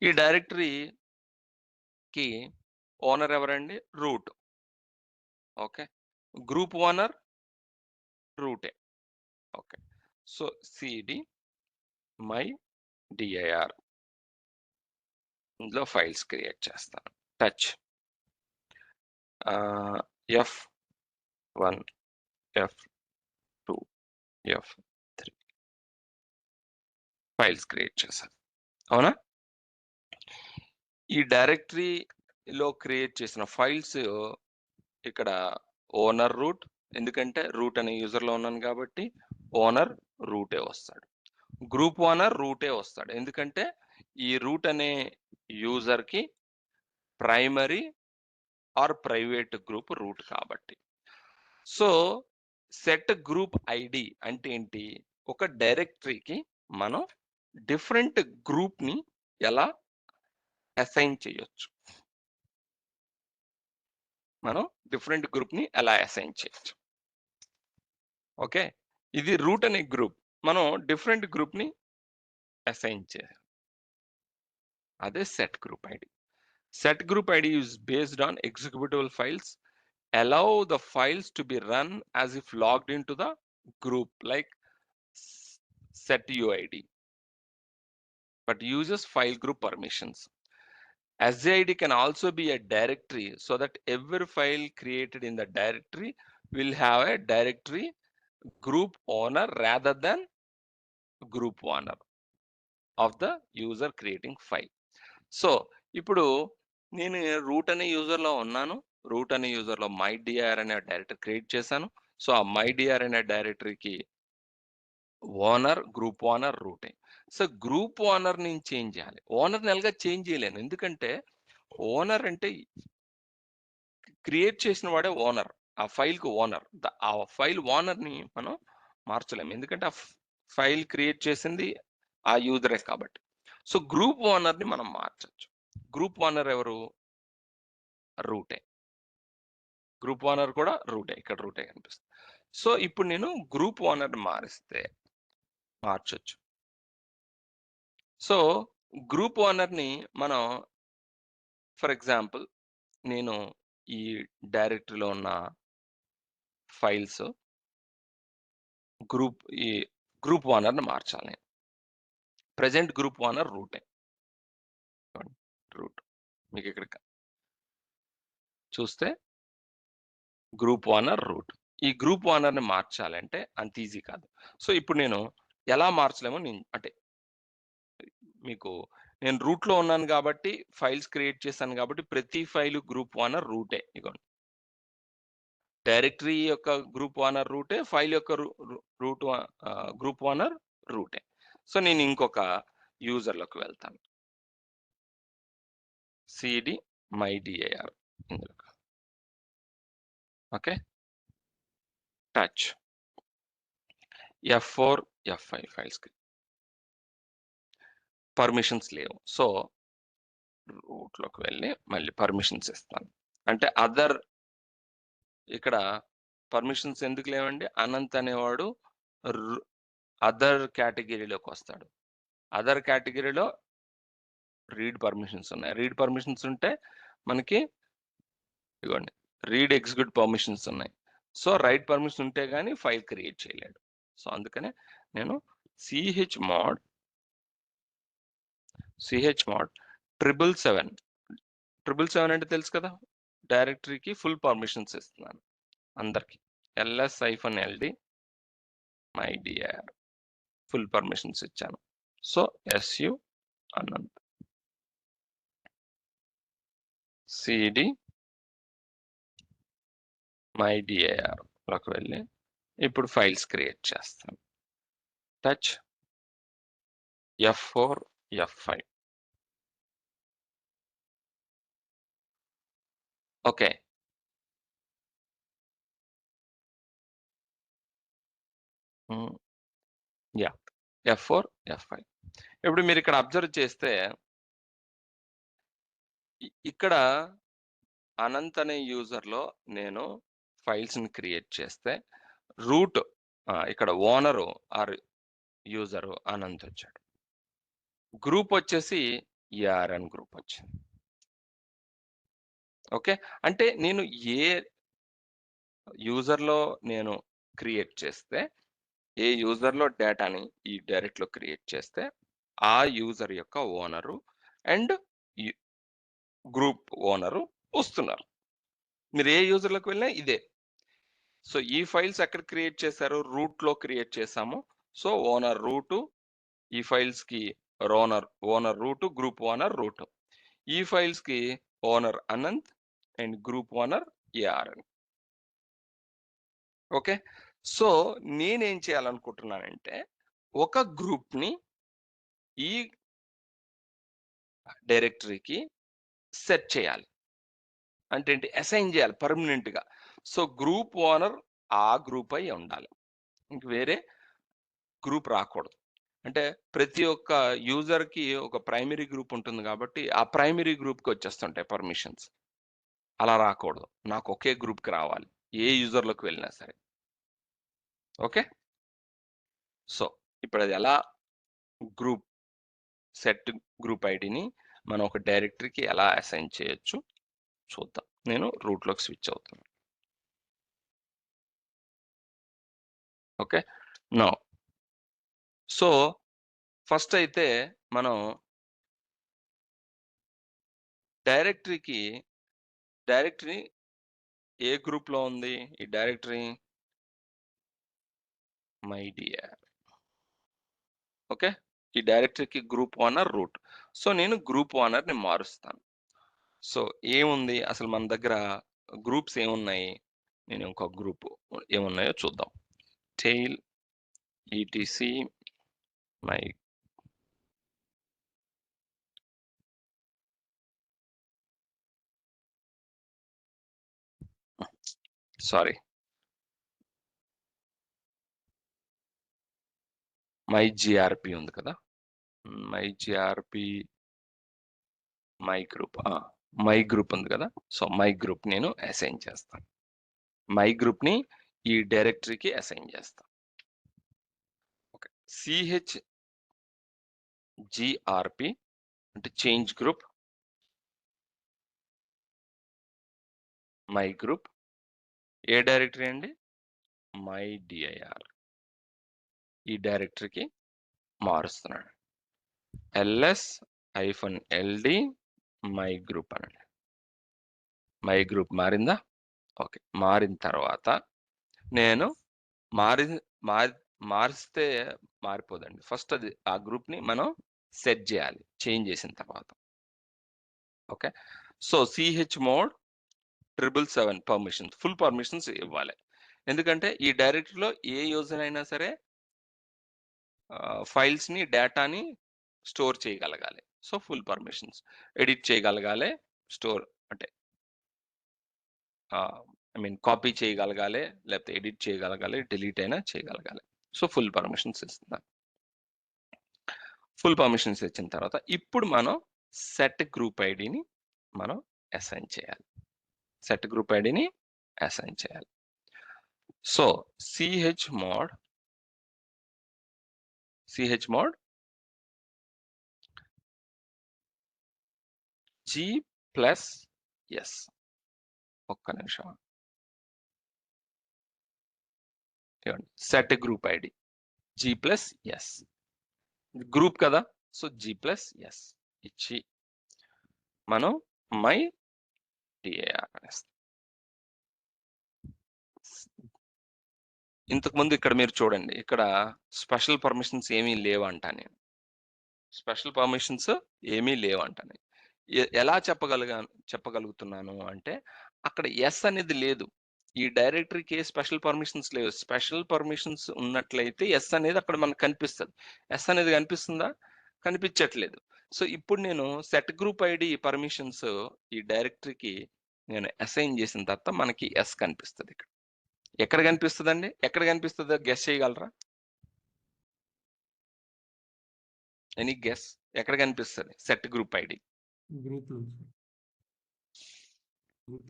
ఈ డైరెక్టరీకి ఓనర్ ఎవరండి? రూట్. ఓకే, గ్రూప్ ఓనర్ రూటే. Okay, so cd my DIR, ఇందులో ఫైల్స్ క్రియేట్ చేస్తాను. Touch f1, f2, f3 files create చేశాను. అవునా? ఈ డైరెక్టరీలో క్రియేట్ చేసిన ఫైల్స్ ఇక్కడ ఓనర్ రూట్, ఎందుకంటే రూట్ అనే యూజర్లో ఉన్నాను కాబట్టి ఓనర్ రూటే వస్తాడు. గ్రూప్ ఓనర్ రూటే వస్తాడు, ఎందుకంటే ఈ రూట్ అనే యూజర్కి primary or private group root కాబట్టి. సో సెట్ గ్రూప్ ఐడి అంటే ఏంటి? ఒక డైరెక్టరీకి మనం డిఫరెంట్ గ్రూప్ని ఎలా అసైన్ చేయొచ్చు. ఓకే, ఇది రూట్ అనే గ్రూప్. మనం డిఫరెంట్ గ్రూప్‌ని అసైన్ చేయాలి. అదే set group ID. Set group ID is based on executable files. Allow the files to be run as if logged into the group like setuid, but uses file group permissions. SJID can also be a directory so that every file created in the directory will have a directory group owner rather than group owner of the user creating file. So ఇప్పుడు నేను root అనే యూజర్‌లో ఉన్నాను. Root అనే యూజర్‌లో my DR అనే directory create చేశాను. So, ఆ మై డిఆర్ అనే డైరెక్టరీకి ఓనర్, గ్రూప్ ఓనర్, రూటే. సో, గ్రూప్ ఓనర్‌ని నేను చేంజ్ చేయాలి. ఓనర్‌ని ఎలాగా చేంజ్ చేయలేను. ఎందుకంటే ఓనర్ అంటే క్రియేట్ చేసిన వాడే ఓనర్. ఆ ఫైల్‌కి ఓనర్. ఆ ఫైల్ ఓనర్‌ని మనం మార్చలేము. ఎందుకంటే ఆ ఫైల్ క్రియేట్ చేసింది ఆ యూజరే కాబట్టి. సో, గ్రూప్ ఓనర్‌ని మనం మార్చొచ్చు. గ్రూప్ ఓనర్ ఎవరు? రూటే. గ్రూప్ ఓనర్ కూడా రూటే. ఇక్కడ రూటే కనిపిస్తుంది. సో, ఇప్పుడు నేను గ్రూప్ ఓనర్‌ని మార్చొచ్చు. సో, గ్రూప్ ఓనర్‌ని మనం ఫర్ ఎగ్జాంపుల్ నేను ఈ డైరెక్టరీలో ఉన్న ఫైల్స్ గ్రూప్ ఈ గ్రూప్ ఓనర్‌ని మార్చాలి. ప్రెజెంట్ గ్రూప్ ఓనర్ రూటే. రూట్. మీకిక్కడ చూస్తే గ్రూప్ ఓనర్ రూట్. ఈ గ్రూప్ ఓనర్‌ని మార్చాలంటే అంత ఈజీ కాదు. సో, ఇప్పుడు నేను ఎలా మార్చలేమో అంటే మీకు నేను రూట్‌లో ఉన్నాను గాబట్టి, ఫైల్స్ క్రియేట్ చేశాను గాబట్టి, ప్రతి ఫైలు గ్రూప్ ఓనర్ రూటే. ఇగోండి. డైరెక్టరీ యొక్క గ్రూప్ ఓనర్ రూటే, ఫైల్ యొక్క గ్రూప్ ఓనర్ రూటే. సో, నేను ఇంకొక యూజర్‌లోకి వెళ్తాను. సీడీ మై డిఐఆర్ ఇందులో. ఓకే. టచ్. ఎఫ్4, ఎఫ్5 ఫైల్స్‌కి పర్మిషన్స్ లేవు. సో, రూట్‌లోకి వెళ్ళి మళ్ళీ పర్మిషన్స్ ఇస్తాను. అంటే ఇక్కడ పర్మిషన్స్ ఎందుకు లేవండి? అనంత్ అనేవాడు రు అదర్ కేటగిరీలోకొస్తాడు. అదర్ కేటగిరీలో రీడ్ పర్మిషన్స్ ఉన్నాయి. రీడ్ పర్మిషన్స్ ఉంటే మనకి ఇగోండి రీడ్, ఎగ్జిక్యూట్ పర్మిషన్స్ ఉన్నాయి. సో, రైట్ పర్మిషన్ ఉంటే గాని ఫైల్ క్రియేట్ చేయలేడు. సో, అందుకనే నేను చ్మోడ్ 777 అంటే తెలుసు కదా! డైరెక్టరీకి ఫుల్ పర్మిషన్స్ ఇస్తున్నాను అందరికి. ls-ld my DR full permissions ఇచ్చాను. So, su Anant. CD my DIR లోకి వెళ్ళి ఇప్పుడు ఫైల్స్ క్రియేట్ చేస్తాను. Touch F four, F five. Okay. Hmm. Yeah! F four, F five. ఇప్పుడు మీరిక్కడ అబ్జర్వ్ చేస్తే ఇక్కడ అనంత్ అనే యూజర్‌లో నేను ఫైల్స్‌ని క్రియేట్ చేస్తే రూట్ ఇక్కడ ఓనరు ఆర్ యూజరు అనంత్ వచ్చాడు. గ్రూప్ వచ్చేసి ఏఆర్ఎన్ గ్రూప్ వచ్చింది. ఓకే. అంటే నేను ఏ యూజర్‌లో నేను క్రియేట్ చేస్తే, ఏ యూజర్‌లో డేటాని ఈ డైరెక్ట్‌లో క్రియేట్ చేస్తే, ఆ యూజర్ యొక్క owner and you group owner వస్తున్నారు. మీరు ఏ యూజర్‌లోకి వెళ్ళినా ఇదే. సో, ఈ ఫైల్స్ ఎక్కడ క్రియేట్ చేశారు? రూట్‌లో క్రియేట్ చేశాము. సో, ఓనర్ రూటు, ఈ ఫైల్స్‌కి owner root, group owner root. ఈ ఫైల్స్‌కి owner Anant and group owner ARN. Okay. So, నేనేం చేయాలనుకుంటున్నానంటే, ఒక గ్రూప్‌ని ఈ డైరెక్టరీకి సెట్ చేయాలి. అంటే ఏంటి? అసైన్ చేయాలి పర్మనెంట్‌గా. సో, గ్రూప్ ఓనర్ ఆ గ్రూప్ అయ్యి ఉండాలి. ఇంక వేరే గ్రూప్ రాకూడదు. అంటే ప్రతి ఒక్క యూజర్‌కి ఒక ప్రైమరీ గ్రూప్ ఉంటుంది కాబట్టి, ఆ ప్రైమరీ గ్రూప్‌కి వచ్చేస్తుంటాయి పర్మిషన్స్. అలా రాకూడదు. నాకు ఒకే గ్రూప్‌కి రావాలి. ఏ యూజర్‌లోకి వెళ్ళినా సరే. ఓకే. సో ఇప్పుడు అది ఎలా గ్రూప్ సెట్ గ్రూప్ ఐడిని మనం ఒక డైరెక్టరీకి ఎలా అసైన్ చేయొచ్చు చూద్దాం. నేను రూట్లోకి స్విచ్ అవుతాను. ఓకే, నౌ సో ఫస్ట్ అయితే మనం డైరెక్టరీ ఏ గ్రూప్ లో ఉంది ఈ డైరెక్టరీ? My dear. ఓకే, ఈ డైరెక్టరీకి గ్రూప్ ఓనర్ రూట్. సో నేను గ్రూప్ ఓనర్ ని మారుస్తాను. సో ఏముంది అసలు మన దగ్గర గ్రూప్స్ ఏమున్నాయి? నేను ఇంకొక గ్రూప్ ఏమున్నాయో చూద్దాం. Tail ETC my sorry my GRP ఉంది కదా, మై జిఆర్పి మై గ్రూప్ ఉంది కదా. సో మై గ్రూప్ నేను అసైన్ చేస్తాను. మై గ్రూప్ ని ఈ డైరెక్టరీకి అసైన్ చేస్తాను. ఓకే, జిఆర్పి అంటే చేంజ్ గ్రూప్, మై గ్రూప్ ఏ డైరెక్టరీ అండి? My DIR. ఈ డైరెక్టరీకి మారుస్తున్నాడు. ls-ld మై గ్రూప్ అనండి. మై గ్రూప్ మారిందా? ఓకే, మారిన తర్వాత నేను మారి మారిస్తే మారిపోదండి. ఫస్ట్ అది ఆ గ్రూప్ ని మనం సెట్ చేయాలి చేంజ్ చేసిన తర్వాత. Okay, so chmod 777 permissions, full permissions ఇవ్వాలి. ఎందుకంటే ఈ డైరెక్టరీలో ఏ యూజర్ అయినా సరే ఫైల్స్ ని డేటాని స్టోర్ చేయగలగాలి. సో ఫుల్ పర్మిషన్స్, ఎడిట్ చేయగలగాలి, స్టోర్ అంటే ఐ మీన్ కాపీ చేయగలగాలి, లేకపోతే ఎడిట్ చేయగలగాలి, డిలీట్ అయినా చేయగలగాలి. సో ఫుల్ పర్మిషన్స్ ఇస్తున్నాను. ఫుల్ పర్మిషన్స్ ఇచ్చిన తర్వాత ఇప్పుడు మనం సెట్ గ్రూప్ ఐడిని మనం అసైన్ చేయాలి. సెట్ గ్రూప్ ఐడిని అసైన్ చేయాలి. So chmod g+s. ఒక్క నిమిషం, set group ID g+s, group కదా. సో g+s ఇచ్చి మనం మై డిఐఆర్ అనేస్తాం. ఇంతకుముందు ఇక్కడ మీరు చూడండి, ఇక్కడ స్పెషల్ పర్మిషన్స్ ఏమీ లేవంట. నేను స్పెషల్ పర్మిషన్స్ ఏమీ లేవంట. ఎలా చెప్పగలుగుతున్నాను అంటే అక్కడ ఎస్ అనేది లేదు. ఈ డైరెక్టరీకి స్పెషల్ పర్మిషన్స్ లేవు. స్పెషల్ పర్మిషన్స్ ఉన్నట్లయితే ఎస్ అనేది అక్కడ మనకు కనిపిస్తుంది. ఎస్ అనేది కనిపిస్తుందా? కనిపించట్లేదు. సో ఇప్పుడు నేను సెట్ గ్రూప్ ఐడి పర్మిషన్స్ ఈ డైరెక్టరీకి నేను అసైన్ చేసిన తర్వాత మనకి ఎస్ కనిపిస్తుంది. ఇక్కడ ఎక్కడ కనిపిస్తుందండి? ఎక్కడ కనిపిస్తుందో గెస్ చేయగలరా? Any guess? ఎక్కడ కనిపిస్తుంది set group ID? Group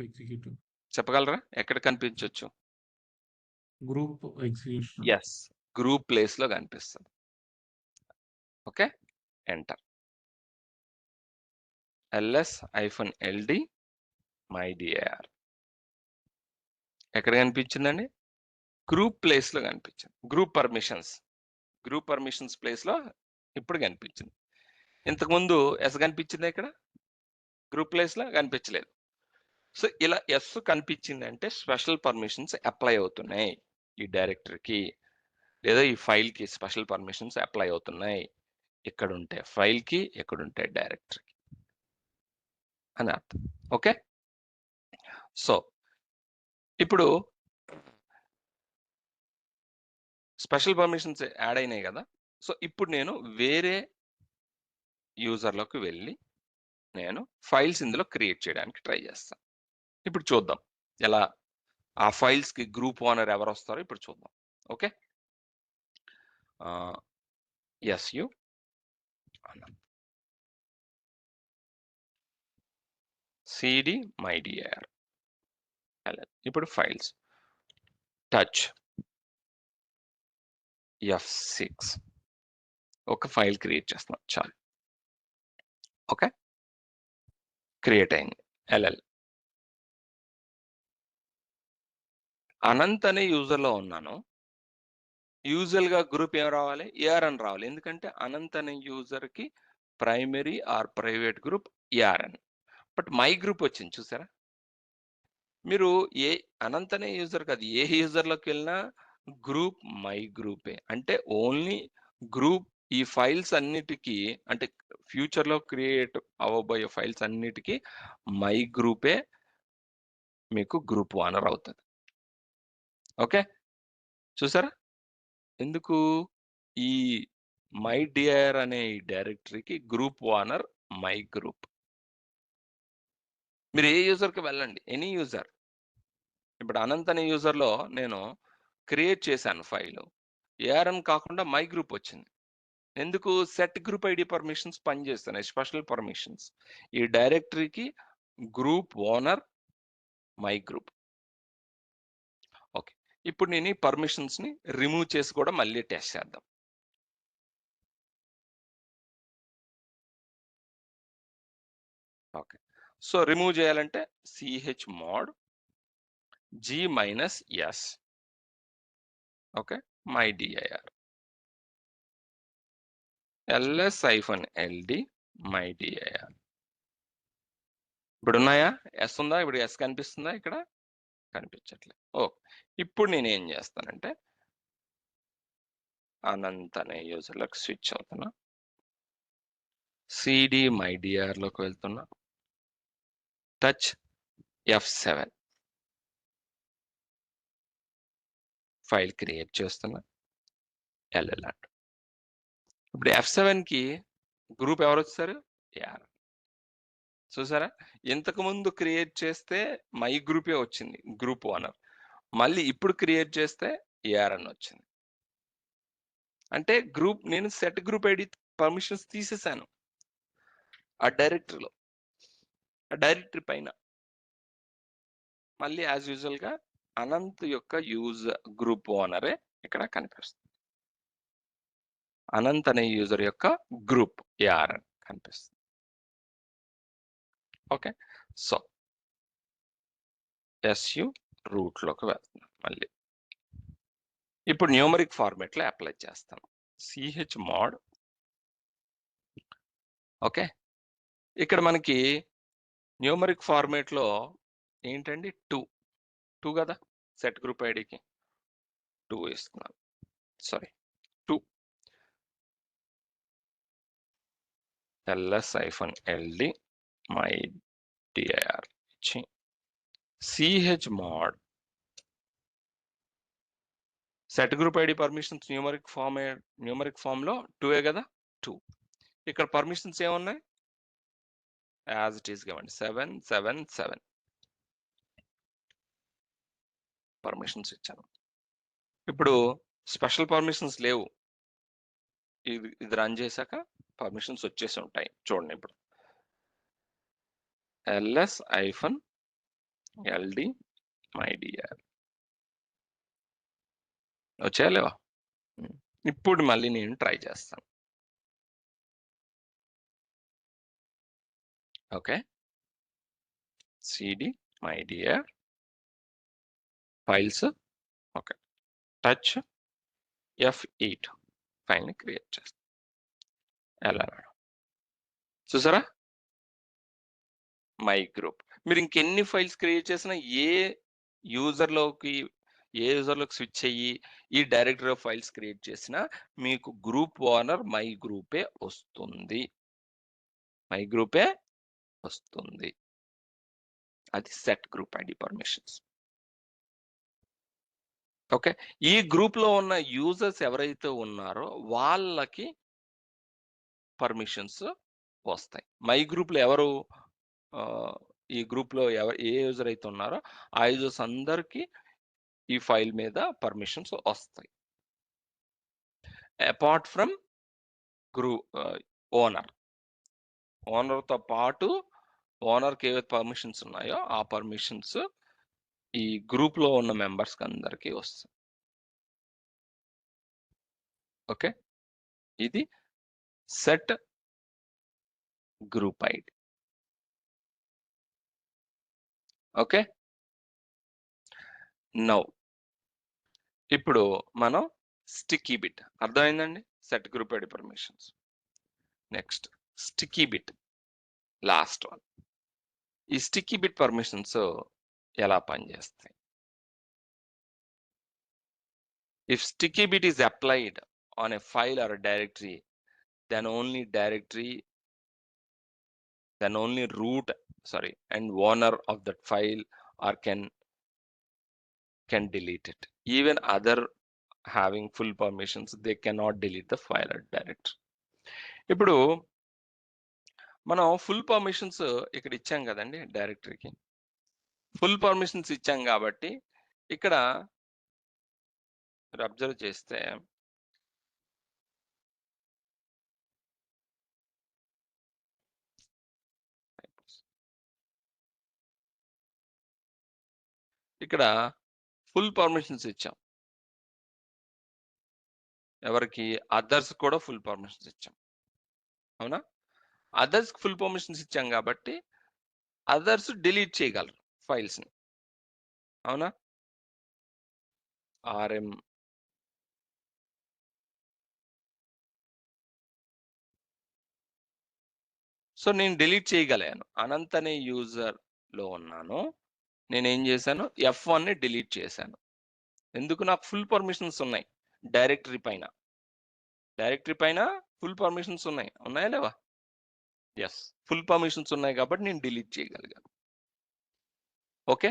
executive. చెప్పగలరా ఎక్కడ కనిపించవచ్చు? Group execution. Yes, group place లో కనిపిస్తుంది. Okay, enter. ls-ld my DIR ఎక్కడ కనిపించిందండి? గ్రూప్ ప్లేస్ లో కనిపించింది. గ్రూప్ పర్మిషన్స్ ప్లేస్ లో ఇప్పుడు కనిపించింది. ఇంతకుముందు ఎస్ కనిపించింది, ఇక్కడ గ్రూప్ ప్లేస్ లో కనిపించలేదు. సో ఇలా ఎస్ కనిపించింది అంటే స్పెషల్ పర్మిషన్స్ అప్లై అవుతున్నాయి ఈ డైరెక్టరీకి, లేదా ఈ ఫైల్ కి స్పెషల్ పర్మిషన్స్ అప్లై అవుతున్నాయి. ఇక్కడ ఉంటే ఫైల్ కి, ఎక్కడ ఉంటే డైరెక్టరీకి అని అర్థం. ఓకే, సో ఇప్పుడు స్పెషల్ పర్మిషన్స్ యాడ్ అయినాయి కదా. సో ఇప్పుడు నేను వేరే యూజర్లోకి వెళ్ళి నేను ఫైల్స్ ఇందులో క్రియేట్ చేయడానికి ట్రై చేస్తాను. ఇప్పుడు చూద్దాం ఎలా ఆ ఫైల్స్ కి గ్రూప్ ఓనర్ ఎవరు వస్తారో ఇప్పుడు చూద్దాం. Okay, S U CD my DIR. ఇప్పుడు ఫైల్స్ టచ్ F6 ఒక ఫైల్ క్రియేట్ చేస్తున్నాం చాలు. ఓకే, క్రియేట్ అయింది LL. అనంత్ అనే యూజర్లో ఉన్నాను. యూజువల్గా గ్రూప్ ఏం రావాలి, ARN రావాలి. ఎందుకంటే అనంత్ అనే యూజర్కి primary or private group ARN. But my group వచ్చింది చూసారా. మీరు అనంత్ అనే యూజర్ కాదు, ఏ యూజర్లోకి వెళ్ళినా గ్రూప్ మై గ్రూపే. అంటే ఓన్లీ గ్రూప్ ఈ ఫైల్స్ అన్నిటికీ, అంటే ఫ్యూచర్లో క్రియేట్ అవ్వబోయే ఫైల్స్ అన్నిటికీ మై గ్రూపే మీకు గ్రూప్ ఓనర్ అవుతుంది. ఓకే, చూసారా. ఎందుకు ఈ మై డిఆర్ అనే ఈ డైరెక్టరీకి గ్రూప్ ఓనర్ మై గ్రూప్. మీరు ఏ యూజర్కి వెళ్ళండి, ఎనీ యూజర్. ఇప్పుడు అనంత్ అనే యూజర్లో నేను క్రియేట్ చేశాను ఫైల్, ARN కాకుండా మై గ్రూప్ వచ్చింది. ఎందుకు, సెట్ గ్రూప్ ఐడి పర్మిషన్స్ పనిచేస్తున్నాయి, స్పెషల్ పర్మిషన్స్. ఈ డైరెక్టరీకి group owner my group. Okay, ఇప్పుడు నేను ఈ పర్మిషన్స్ని రిమూవ్ చేసి కూడా మళ్ళీ టెస్ట్ చేద్దాం. ఓకే, సో రిమూవ్ చేయాలంటే chmod g-s, okay, my dir ls-ld my dir. ఇప్పుడు ఉన్నాయా, ఎస్ ఉందా, ఇప్పుడు ఎస్ కనిపిస్తుందా, ఇక్కడ కనిపించట్లేదు. ఓకే, ఇప్పుడు నేను ఏం చేస్తానంటే అనంత్ అనే యూజర్లోకి స్విచ్ అవుతున్నా, cd మై dir లోకి వెళ్తున్నా, టచ్ F7 ఫైల్ క్రియేట్ చేస్తున్నా, LL అంట. ఇప్పుడు F7కి గ్రూప్ ఎవరు వచ్చారు, ARN. చూసారా, ఇంతకు ముందు క్రియేట్ చేస్తే మై గ్రూపే వచ్చింది గ్రూప్ ఓనర్, మళ్ళీ ఇప్పుడు క్రియేట్ చేస్తే ARN వచ్చింది. అంటే గ్రూప్, నేను సెట్ గ్రూప్ ఐడి పర్మిషన్స్ తీసేసాను ఆ డైరెక్టరీలో, ఆ డైరెక్టరీ పైన. మళ్ళీ యాజ్ యూజువల్ గా అనంత్ యొక్క గ్రూప్ ఓనరే ఇక్కడ కనిపిస్తుంది. అనంత్ అనే యూజర్ యొక్క గ్రూప్ ARN కనిపిస్తుంది. ఓకే, సో SU రూట్ లోకి వెళ్తున్నాం. మళ్ళీ ఇప్పుడు న్యూమరిక్ ఫార్మేట్ లో అప్లై చేస్తాం, chmod. ఓకే, ఇక్కడ మనకి న్యూమరిక్ ఫార్మేట్ లో ఏంటండి, 2 కదా, సెట్ గ్రూప్ ఐడికి 2 ఇస్తున్నాం, సారీ 2 ls-ld మై dir ఇచ్చి chmod set group ID permissions numeric form లో 2 కదా, 2. ఇక్కడ పర్మిషన్స్ ఏమున్నాయి, యాజ్ ఇట్ ఈస్ ఇవ్వండి, 777 పర్మిషన్స్ ఇచ్చాను. ఇప్పుడు స్పెషల్ పర్మిషన్స్ లేవు, ఇది రన్ చేశాక పర్మిషన్స్ వచ్చేసి ఉంటాయి. చూడండి, ఇప్పుడు ls-ld మై dir వచ్చాయా లేవా. ఇప్పుడు మళ్ళీ నేను ట్రై చేస్తాను. Okay, cd my dir files, okay, touch F8 file ని క్రియేట్ చేస్తాను, ఎలా చూసారా, మై గ్రూప్. మీరు ఇంకెన్ని ఫైల్స్ క్రియేట్ చేసినా, ఏ యూజర్లోకి స్విచ్ అయ్యి ఈ డైరెక్టరీ ఆఫ్ ఫైల్స్ క్రియేట్ చేసినా మీకు గ్రూప్ ఓనర్ మై గ్రూపే వస్తుంది, మై గ్రూపే వస్తుంది. అది set group ID permissions. Okay, ఈ గ్రూప్ లో ఉన్న యూజర్స్ ఎవరైతే ఉన్నారో వాళ్ళకి పర్మిషన్స్ వస్తాయి. మై గ్రూప్ లో ఎవరు, ఈ గ్రూప్ లో ఏ యూజర్ అయితే ఉన్నారో ఆ యూజర్స్ అందరికి ఈ ఫైల్ మీద పర్మిషన్స్ వస్తాయి, అపార్ట్ ఫ్రమ్ ఓనర్ తో పాటు ఓనర్కి ఏవైతే పర్మిషన్స్ ఉన్నాయో ఆ పర్మిషన్స్ ఈ గ్రూప్ లో ఉన్న మెంబర్స్ అందరికీ వస్తాయి. ఓకే, ఇది set group ID. Okay, now ఇప్పుడు మనం స్టిక్కీ బిట్ అర్థమైందండి. Set group ID permissions. Next sticky bit, last one. ఈ స్టిక్కీ బిట్ పర్మిషన్స్ ఎలా పనిచేస్తాయి? If sticky bit is applied on a file or a directory, then only root and owner of that file or can delete it. Even other having full permissions, they cannot delete the file or directory. ఇప్పుడు మనం full permissions ఇక్కడ ఇచ్చాం కదండి డైరెక్టరీకి. Full permissions ఇచ్చాం కాబట్టి ఇక్కడ మీరు observe చేస్తే ఇక్కడ ఫుల్ పర్మిషన్స్ ఇచ్చాం. ఎవరికి? అదర్స్ కూడా ఫుల్ పర్మిషన్స్ ఇచ్చాం. అవునా? అదర్స్ ఫుల్ పర్మిషన్స్ ఇచ్చాం కాబట్టి అదర్స్ డిలీట్ చేయగలరు ఫైల్స్ ని. అవునా? ఆర్ఎం సో నేను డిలీట్ చేయగలను. అనంత్ అనే యూజర్ లో ఉన్నాను. నేనేం చేశాను? F1 ని డిలీట్ చేశాను. ఎందుకు? నాకు ఫుల్ పర్మిషన్స్ ఉన్నాయి డైరెక్టరీ పైన. ఫుల్ పర్మిషన్స్ ఉన్నాయా లేవా? ఎస్, ఫుల్ పర్మిషన్స్ ఉన్నాయి కాబట్టి నేను డిలీట్ చేయగలిగాను. ఓకే,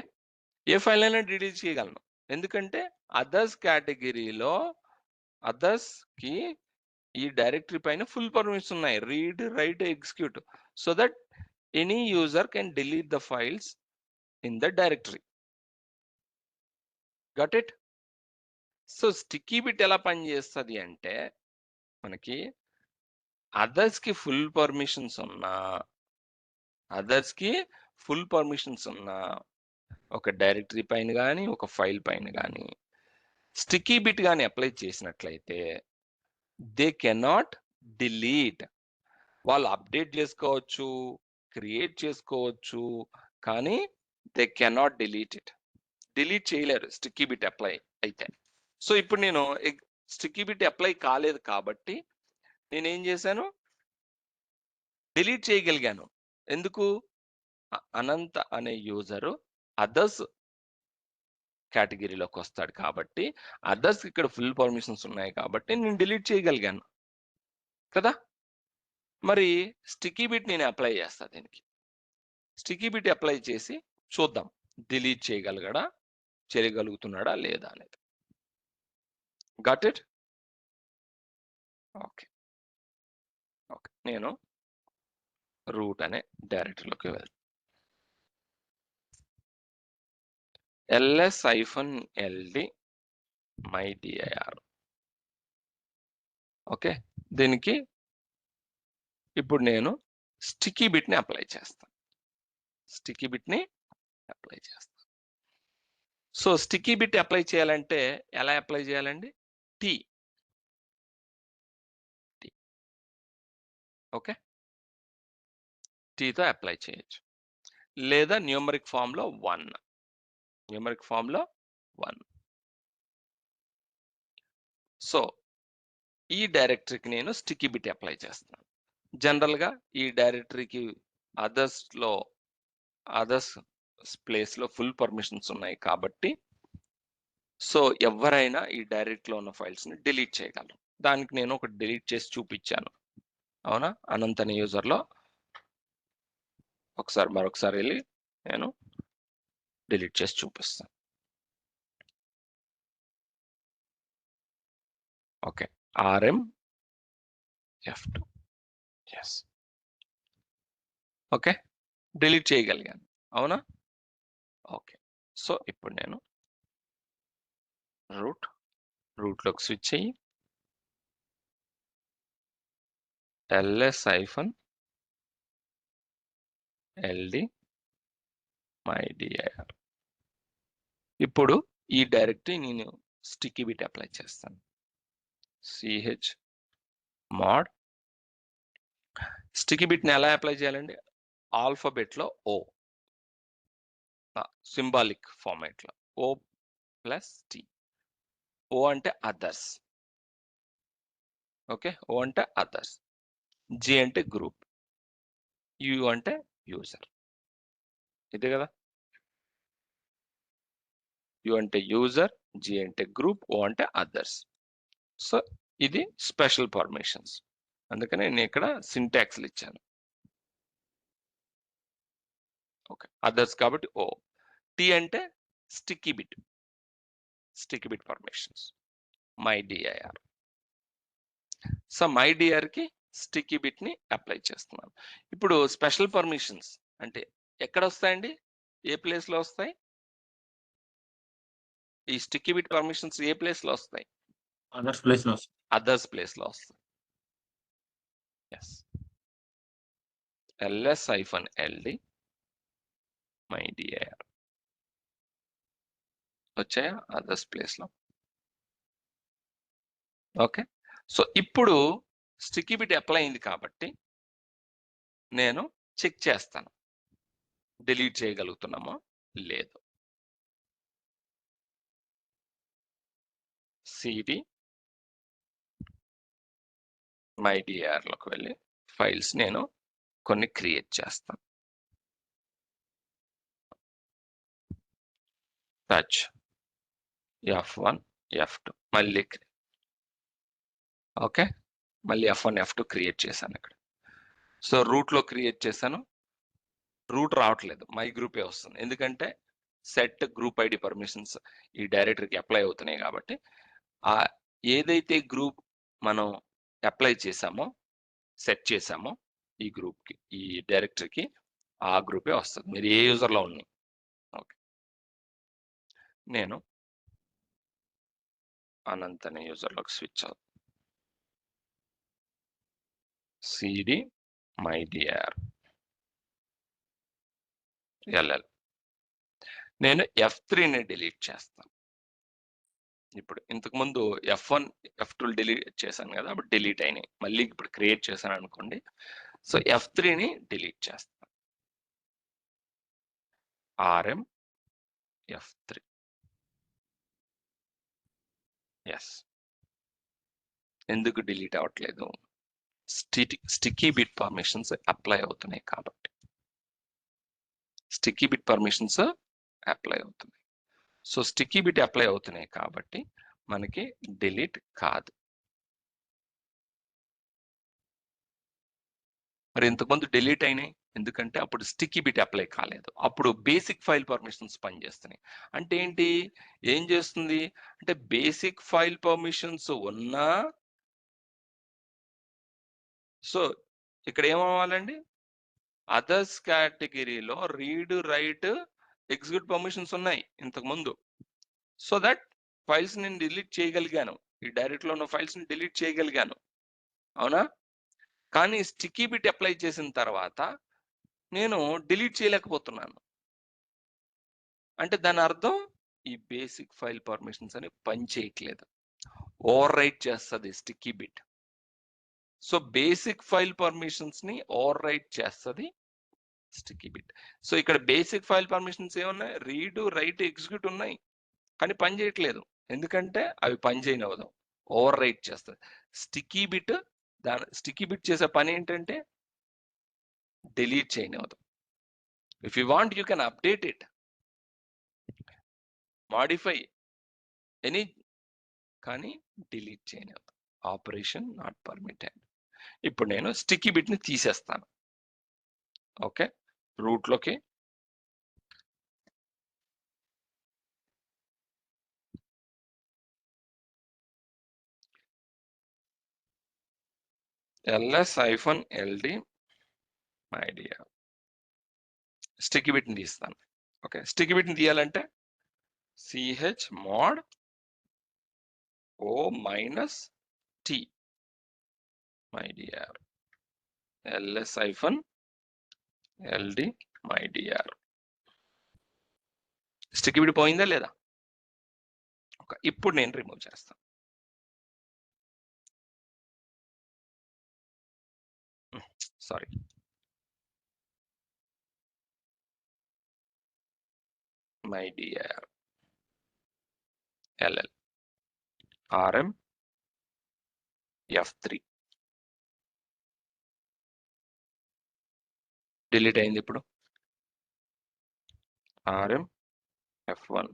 ఏ ఫైల్ అయినా డిలీట్ చేయగలను. ఎందుకంటే అదర్స్ కేటగిరీలో అదర్స్ కి ఈ డైరెక్టరీ పైన ఫుల్ పర్మిషన్స్ ఉన్నాయి. Read, write, execute, so that any user can delete the files in the directory. Got it? So sticky bit ఎలా పనిచేస్తుంది అంటే, మనకి అదర్స్ కి ఫుల్ పర్మిషన్స్ ఉన్నా ఒక డైరెక్టరీ పైన కానీ ఒక ఫైల్ పైన కానీ స్టిక్కీ బిట్ కానీ అప్లై చేసినట్లయితే దే కెనాట్ డిలీట్. వాళ్ళు అప్డేట్ చేసుకోవచ్చు, క్రియేట్ చేసుకోవచ్చు, కానీ they cannot delete it. Delete చేయలేరు స్టిక్కీ బిట్ అప్లై అయితే. సో ఇప్పుడు నేను స్టిక్కీ బిట్ అప్లై కాలేదు కాబట్టి నేనేం చేశాను? డిలీట్ చేయగలిగాను. ఎందుకు? అనంత్ అనే యూజరు అదర్స్ కేటగిరీలోకి వస్తాడు కాబట్టి, అదర్స్ ఇక్కడ ఫుల్ పర్మిషన్స్ ఉన్నాయి కాబట్టి నేను డిలీట్ చేయగలిగాను కదా. మరి స్టిక్కీ బిట్ నేను అప్లై చేస్తా దీనికి. స్టిక్కీ బిట్ అప్లై చేసి చూద్దాం డిలీట్ చేయగలుగుతున్నాడా లేదా అనేది. Got it? ఓకే, నేను రూట్ అనే డైరెక్టరీలోకి వెళ్తాను. ls-ld mydir. ఓకే, దీనికి ఇప్పుడు నేను స్టిక్కీ బిట్ ని అప్లై చేస్తాను. సో స్టిక్కీ బిట్ అప్లై చేయాలంటే ఎలా అప్లై చేయాలండి? టీ. ఓకే, టీతో అప్లై చేయొచ్చు, లేదా న్యూమరిక్ ఫామ్ లో 1. సో ఈ డైరెక్టరీకి నేను స్టిక్కీ బిట్ అప్లై చేస్తాను. జనరల్ గా ఈ డైరెక్టరీకి అదర్స్ ప్లేస్ లో ఫుల్ పర్మిషన్స్ ఉన్నాయి కాబట్టి సో ఎవరైనా ఈ డైరెక్ట్ లో ఉన్న ఫైల్స్ ని డిలీట్ చేయగలరు. దానికి నేను ఒక డిలీట్ చేసి చూపించాను. అవునా? అనంత్ అనే యూజర్ లో మరొకసారి వెళ్ళి నేను డిలీట్ చేసి చూపిస్తాను. Okay, RM F2. Yes, okay, delete చేయగలిగాను. అవునా? ఓకే, సో ఇప్పుడు నేను రూట్లోకి స్విచ్ అయ్యి ls-ld mydir. ఇప్పుడు ఈ డైరెక్టరీ నేను స్టిక్కీ బిట్ అప్లై చేస్తాను. ch mod స్టికీ బిట్ని ఎలా అప్లై చేయాలండి? ఆల్ఫాబెట్లో ఓ, సింబాలిక్ ఫార్మాట్లో ఓ ప్లస్ టి. ఓ అంటే అదర్స్, ఓకే, ఓ అంటే అదర్స్, జి అంటే గ్రూప్, యు అంటే యూజర్. ఇదే కదా, యు అంటే యూజర్, జి అంటే గ్రూప్, ఓ అంటే అదర్స్. సో ఇది స్పెషల్ పర్మిషన్స్, అందుకని నేను ఇక్కడ సింటాక్స్లు ఇచ్చాను. ఓకే, అదర్స్ కాబట్టి ఓ. టి అంటే sticky bit, sticky bit permissions, my DIR. So my dir కి స్టిక్కీ బిట్ ని అప్లై చేస్తున్నాను. ఇప్పుడు స్పెషల్ పర్మిషన్స్ అంటే ఎక్కడ వస్తాయండి? ఏ ప్లేస్ లో వస్తాయి? ఈ స్టిక్కీ బిట్ పర్మిషన్స్ ఏ ప్లేస్ లో వస్తాయి? అదర్స్ ప్లేస్ లో వస్తుంది. అదర్స్ ప్లేస్ లో వస్తాయి. ఎస్, ls-ld మై డిఐఆర్ వచ్చాయా అదర్స్ ప్లేస్ లో? ఓకే, సో ఇప్పుడు స్టిక్కీ బిట్ అప్లై అయింది కాబట్టి నేను చెక్ చేస్తాను డిలీట్ చేయగలుగుతున్నామో లేదు. సిడి మై డిఆర్ లోకి వెళ్ళి ఫైల్స్ నేను కొన్ని క్రియేట్ చేస్తాను. టచ్ F1 F2 మళ్ళీ ఓకే, మళ్ళీ F1 F2 క్రియేట్ చేశాను ఇక్కడ. సో రూట్ లో క్రియేట్ చేశాను, రూట్ రావట్లేదు, మై గ్రూపే వస్తుంది. ఎందుకంటే సెట్ గ్రూప్ ఐడి పర్మిషన్స్ ఈ డైరెక్టరీకి అప్లై అవుతున్నాయి కాబట్టి ఆ ఏదైతే గ్రూప్ మనం అప్లై చేసామో, సెట్ చేసామో ఈ గ్రూప్కి, ఈ డైరెక్టరీకి, ఆ గ్రూపే వస్తుంది, మీరు ఏ యూజర్లో ఉన్నాయి. ఓకే, నేను అనంత్ అనే యూజర్లోకి స్విచ్ అవుతుంది. సిడి మై డిఆర్ ఎల్ఎల్, నేను F3ని డిలీట్ చేస్తాను. ఇప్పుడు ఇంతకుముందు F1 F2 డిలీట్ చేశాను కదా, అప్పుడు డిలీట్ అయినాయి, మళ్ళీ ఇప్పుడు క్రియేట్ చేశాను అనుకోండి. సో F3ని డిలీట్ చేస్తాను, RM F3. ఎస్, ఎందుకు డిలీట్ అవ్వట్లేదు? స్టిక్కీ బిట్ పర్మిషన్స్ అప్లై అవుతున్నాయి కాబట్టి, స్టిక్కీ బిట్ పర్మిషన్స్ అప్లై అవుతున్నాయి. సో స్టిక్కీ బిట్ అప్లై అవుతున్నాయి కాబట్టి మనకి డిలీట్ కాదు. మరి ఇంతకుముందు డిలీట్ అయినాయి ఎందుకంటే అప్పుడు స్టిక్కీ బిట్ అప్లై కాలేదు, అప్పుడు బేసిక్ ఫైల్ పర్మిషన్స్ పనిచేస్తున్నాయి. అంటే ఏంటి, ఏం చేస్తుంది అంటే బేసిక్ ఫైల్ పర్మిషన్స్ ఉన్నా, సో ఇక్కడ ఏమవ్వాలండి, అదర్స్ కేటగిరీలో రీడ్, రైట్, ఎగ్జిక్యూట్ పర్మిషన్స్ ఉన్నాయి ఇంతకుముందు. సో దట్ ఫైల్స్ నేను డిలీట్ చేయగలిగాను, ఈ డైరెక్ట్లో ఉన్న ఫైల్స్ ని డిలీట్ చేయగలిగాను, అవునా? కానీ స్టిక్కీ బిట్ అప్లై చేసిన తర్వాత నేను డిలీట్ చేయలేకపోతున్నాను. అంటే దాని అర్థం ఈ బేసిక్ ఫైల్ పర్మిషన్స్ అని పని చేయట్లేదు, ఓవర్ రైట్ చేస్తుంది sticky bit. So basic file permissions ని ఓవర్ రైట్ చేస్తుంది స్టిక్కీ బిట్. సో ఇక్కడ బేసిక్ ఫైల్ పర్మిషన్స్ ఏమున్నాయి, రీడ్, రైట్, ఎగ్జిక్యూట్ ఉన్నాయి, కానీ పని చేయట్లేదు ఎందుకంటే అవి పని చేయనివ్వదు, ఓవర్ రైట్ చేస్తుంది. స్టిక్కీ బిట్ స్టిక్కీ బిట్ చేసే పని ఏంటంటే డిలీట్ చేయనివ్వదు. If you want you can update it, modify any, కానీ డిలీట్ చేయనివ్వదు, ఆపరేషన్ నాట్ పర్మిటెడ్. ఇప్పుడు నేను స్టిక్కీ బిట్ ని తీసేస్తాను. ఓకే, రూట్ లోకి ls-ld my dir sticky bit ని తీస్తాను. ఓకే, స్టిక్కీ బిట్ ని తీయాలంటే ch mod o minus t my dir ls-ld my dir. Sticky bit పోయిందా లేదా? ఓకే, ఇప్పుడు నేను రిమూవ్ చేస్తాను. Sorry, my dir LL RM F3 delete అయింది. ఇప్పుడు ఆర్ఎం F1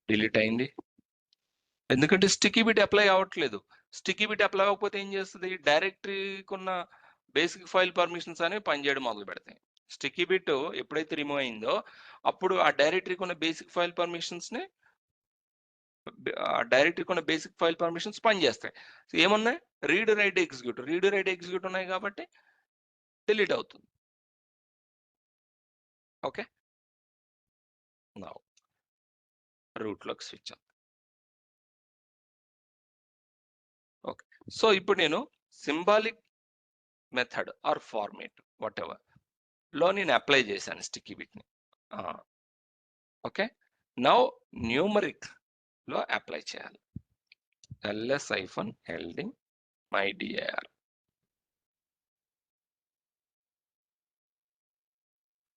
డిలీట్ అయింది. ఎందుకంటే స్టిక్కీ బిట్ అప్లై అవ్వట్లేదు. స్టిక్కీ బిట్ అప్లై అవ్వకపోతే ఏం చేస్తుంది, డైరెక్టరీకి ఉన్న బేసిక్ ఫైల్ పర్మిషన్స్ అనేవి పనిచేయడం మొదలు పెడతాయి. స్టిక్కీ బిట్ ఎప్పుడైతే రిమూవ్ అయిందో అప్పుడు ఆ డైరెక్టరీకి ఉన్న బేసిక్ ఫైల్ పర్మిషన్స్ పనిచేస్తాయి. ఏమున్నాయి, రీడ్ రైట్ ఎగ్జిక్యూట్ ఉన్నాయి కాబట్టి డిలీట్ అవుతుంది. ఓకే, నౌ రూట్లోకి స్విచ్ అవుతుంది. ఓకే, సో ఇప్పుడు నేను symbolic method or format whatever లో నేను అప్లై చేశాను స్టిక్కీ బిట్ని. ఓకే, నౌ న్యూమరిక్ లో అప్లై చేయాలి. ls-ld my dir.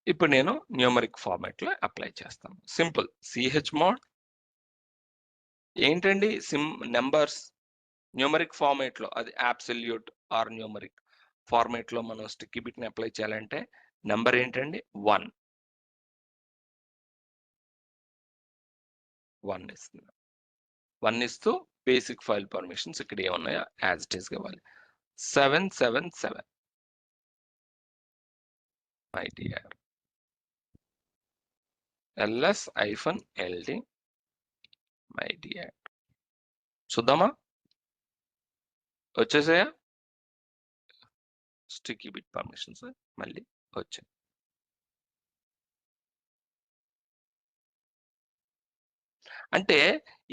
ఇప్పుడు నేను న్యూమరిక్ ఫార్మాట్ లో అప్లై చేస్తాను. సింపుల్ chmod ఏంటండి, నెంబర్స్ న్యూమరిక్ ఫార్మాట్ లో, అది అబ్సల్యూట్ ఆర్ న్యూమరిక్ ఫార్మాట్ లో మనం స్టిక్కీ బిట్ ని అప్లై చేయాలంటే నెంబర్ ఏంటండి, 1 ఇస్తుంది. 1 ఇస్తూ బేసిక్ ఫైల్ పర్మిషన్స్ ఇక్కడ ఏమున్నాయో యాజ్ ఇట్ ఈస్ ఇవ్వాలి. 777 my dir ls-ld my DR. చూద్దామా, వచ్చేసాయా స్టిక్కీ బిట్ పర్మిషన్స్, మళ్ళీ వచ్చాయి. అంటే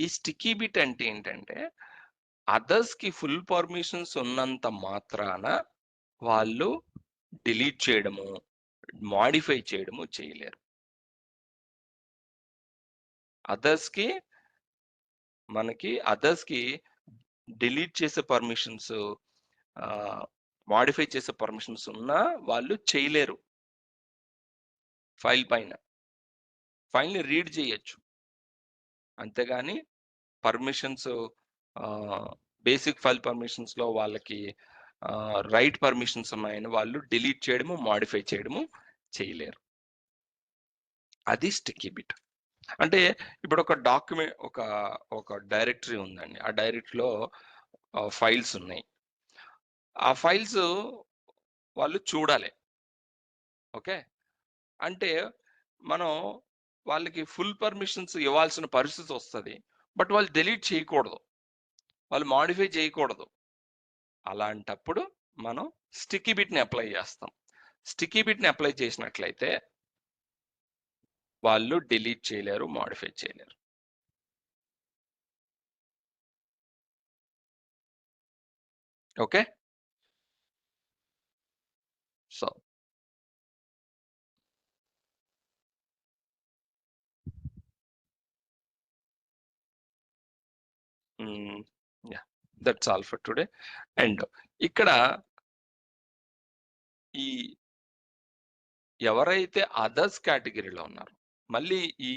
ఈ స్టిక్కీ బిట్ అంటే ఏంటంటే అదర్స్ కి ఫుల్ పర్మిషన్స్ ఉన్నంత మాత్రాన వాళ్ళు డిలీట్ చేయడము, మాడిఫై చేయడము చేయలేరు. అదర్స్ కి డిలీట్ చేసే పర్మిషన్స్, మాడిఫై చేసే పర్మిషన్స్ ఉన్నా వాళ్ళు చేయలేరు. ఫైల్ని రీడ్ చేయొచ్చు, అంతేగాని పర్మిషన్స్ బేసిక్ ఫైల్ పర్మిషన్స్ లో వాళ్ళకి రైట్ పర్మిషన్స్ ఉన్నాయని వాళ్ళు డిలీట్ చేయడము, మాడిఫై చేయడము చేయలేరు. అది స్టిక్కీ బిట్. అంటే ఇప్పుడు ఒక డాక్యుమెంట్, ఒక డైరెక్టరీ ఉందండి, ఆ డైరెక్టరీలో ఫైల్స్ ఉన్నాయి. ఆ ఫైల్స్ వాళ్ళు చూడాలి. ఓకే, అంటే మనం వాళ్ళకి ఫుల్ పర్మిషన్స్ ఇవ్వాల్సిన పరిస్థితి వస్తుంది, బట్ వాళ్ళు డిలీట్ చేయకూడదు, వాళ్ళు మాడిఫై చేయకూడదు. అలాంటప్పుడు మనం స్టిక్కీ బిట్ని అప్లై చేస్తాం. స్టిక్కీ బిట్ని అప్లై చేసినట్లయితే వాళ్ళు డిలీట్ చేయలేరు, మాడిఫై చేయలేరు. Okay, so that's all for today. And ఇక్కడ ఈ ఎవరైతే అదర్స్ కేటగిరీలో ఉన్నారో, మళ్ళీ ఈ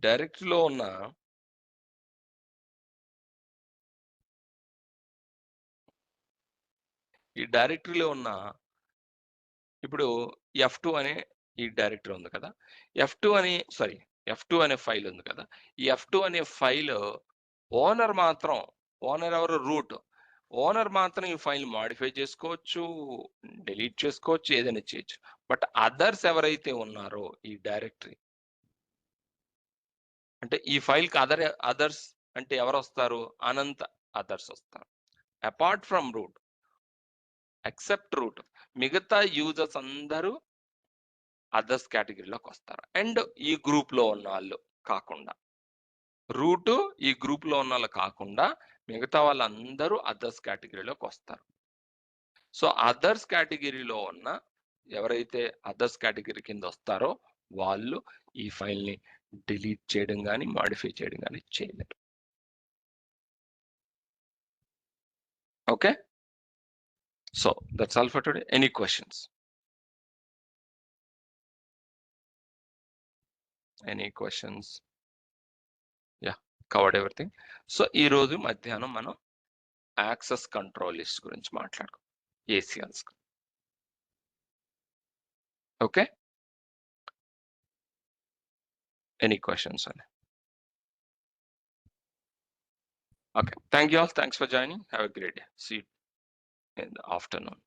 డైరెక్టరీలో ఉన్న ఇప్పుడు F2 అనే ఈ డైరెక్టరీ ఉంది కదా, F2 అనే ఫైల్ ఉంది కదా, ఈ F2 అనే ఫైల్ ఓనర్ ఎవరు, రూట్ ఓనర్ మాత్రం ఈ ఫైల్ మాడిఫై చేసుకోవచ్చు, డిలీట్ చేసుకోవచ్చు, ఏదైనా చేయొచ్చు. బట్ అదర్స్ ఎవరైతే ఉన్నారో ఈ డైరెక్టరీ, అంటే ఈ ఫైల్కి అదర్స్ అంటే ఎవరు వస్తారు, అనంత అదర్స్ వస్తారు. Apart from root, except root, మిగతా యూజర్స్ అందరూ అదర్స్ కేటగిరీలోకి వస్తారు. అండ్ ఈ గ్రూప్ లో ఉన్న వాళ్ళు కాకుండా, రూట్ ఈ గ్రూప్ లో ఉన్న వాళ్ళు కాకుండా మిగతా వాళ్ళందరూ అదర్స్ కేటగిరీలోకి వస్తారు. సో అదర్స్ కేటగిరీలో ఉన్న ఎవరైతే అదర్స్ కేటగిరీ కింద వస్తారో వాళ్ళు ఈ ఫైల్ ని డిలీట్ చేయడం కానీ మాడిఫై చేయడం కానీ చేయలేరు. Okay, So that's all for today. Any questions? Any questions? Yeah, covered everything. So ఈ రోజు మధ్యాహ్నం మనం యాక్సెస్ కంట్రోల్ లిస్ట్ గురించి మాట్లాడుకో ACLs. Okay. Any questions on it? Okay. Thank you all. Thanks for joining. Have a great day. See you in the afternoon.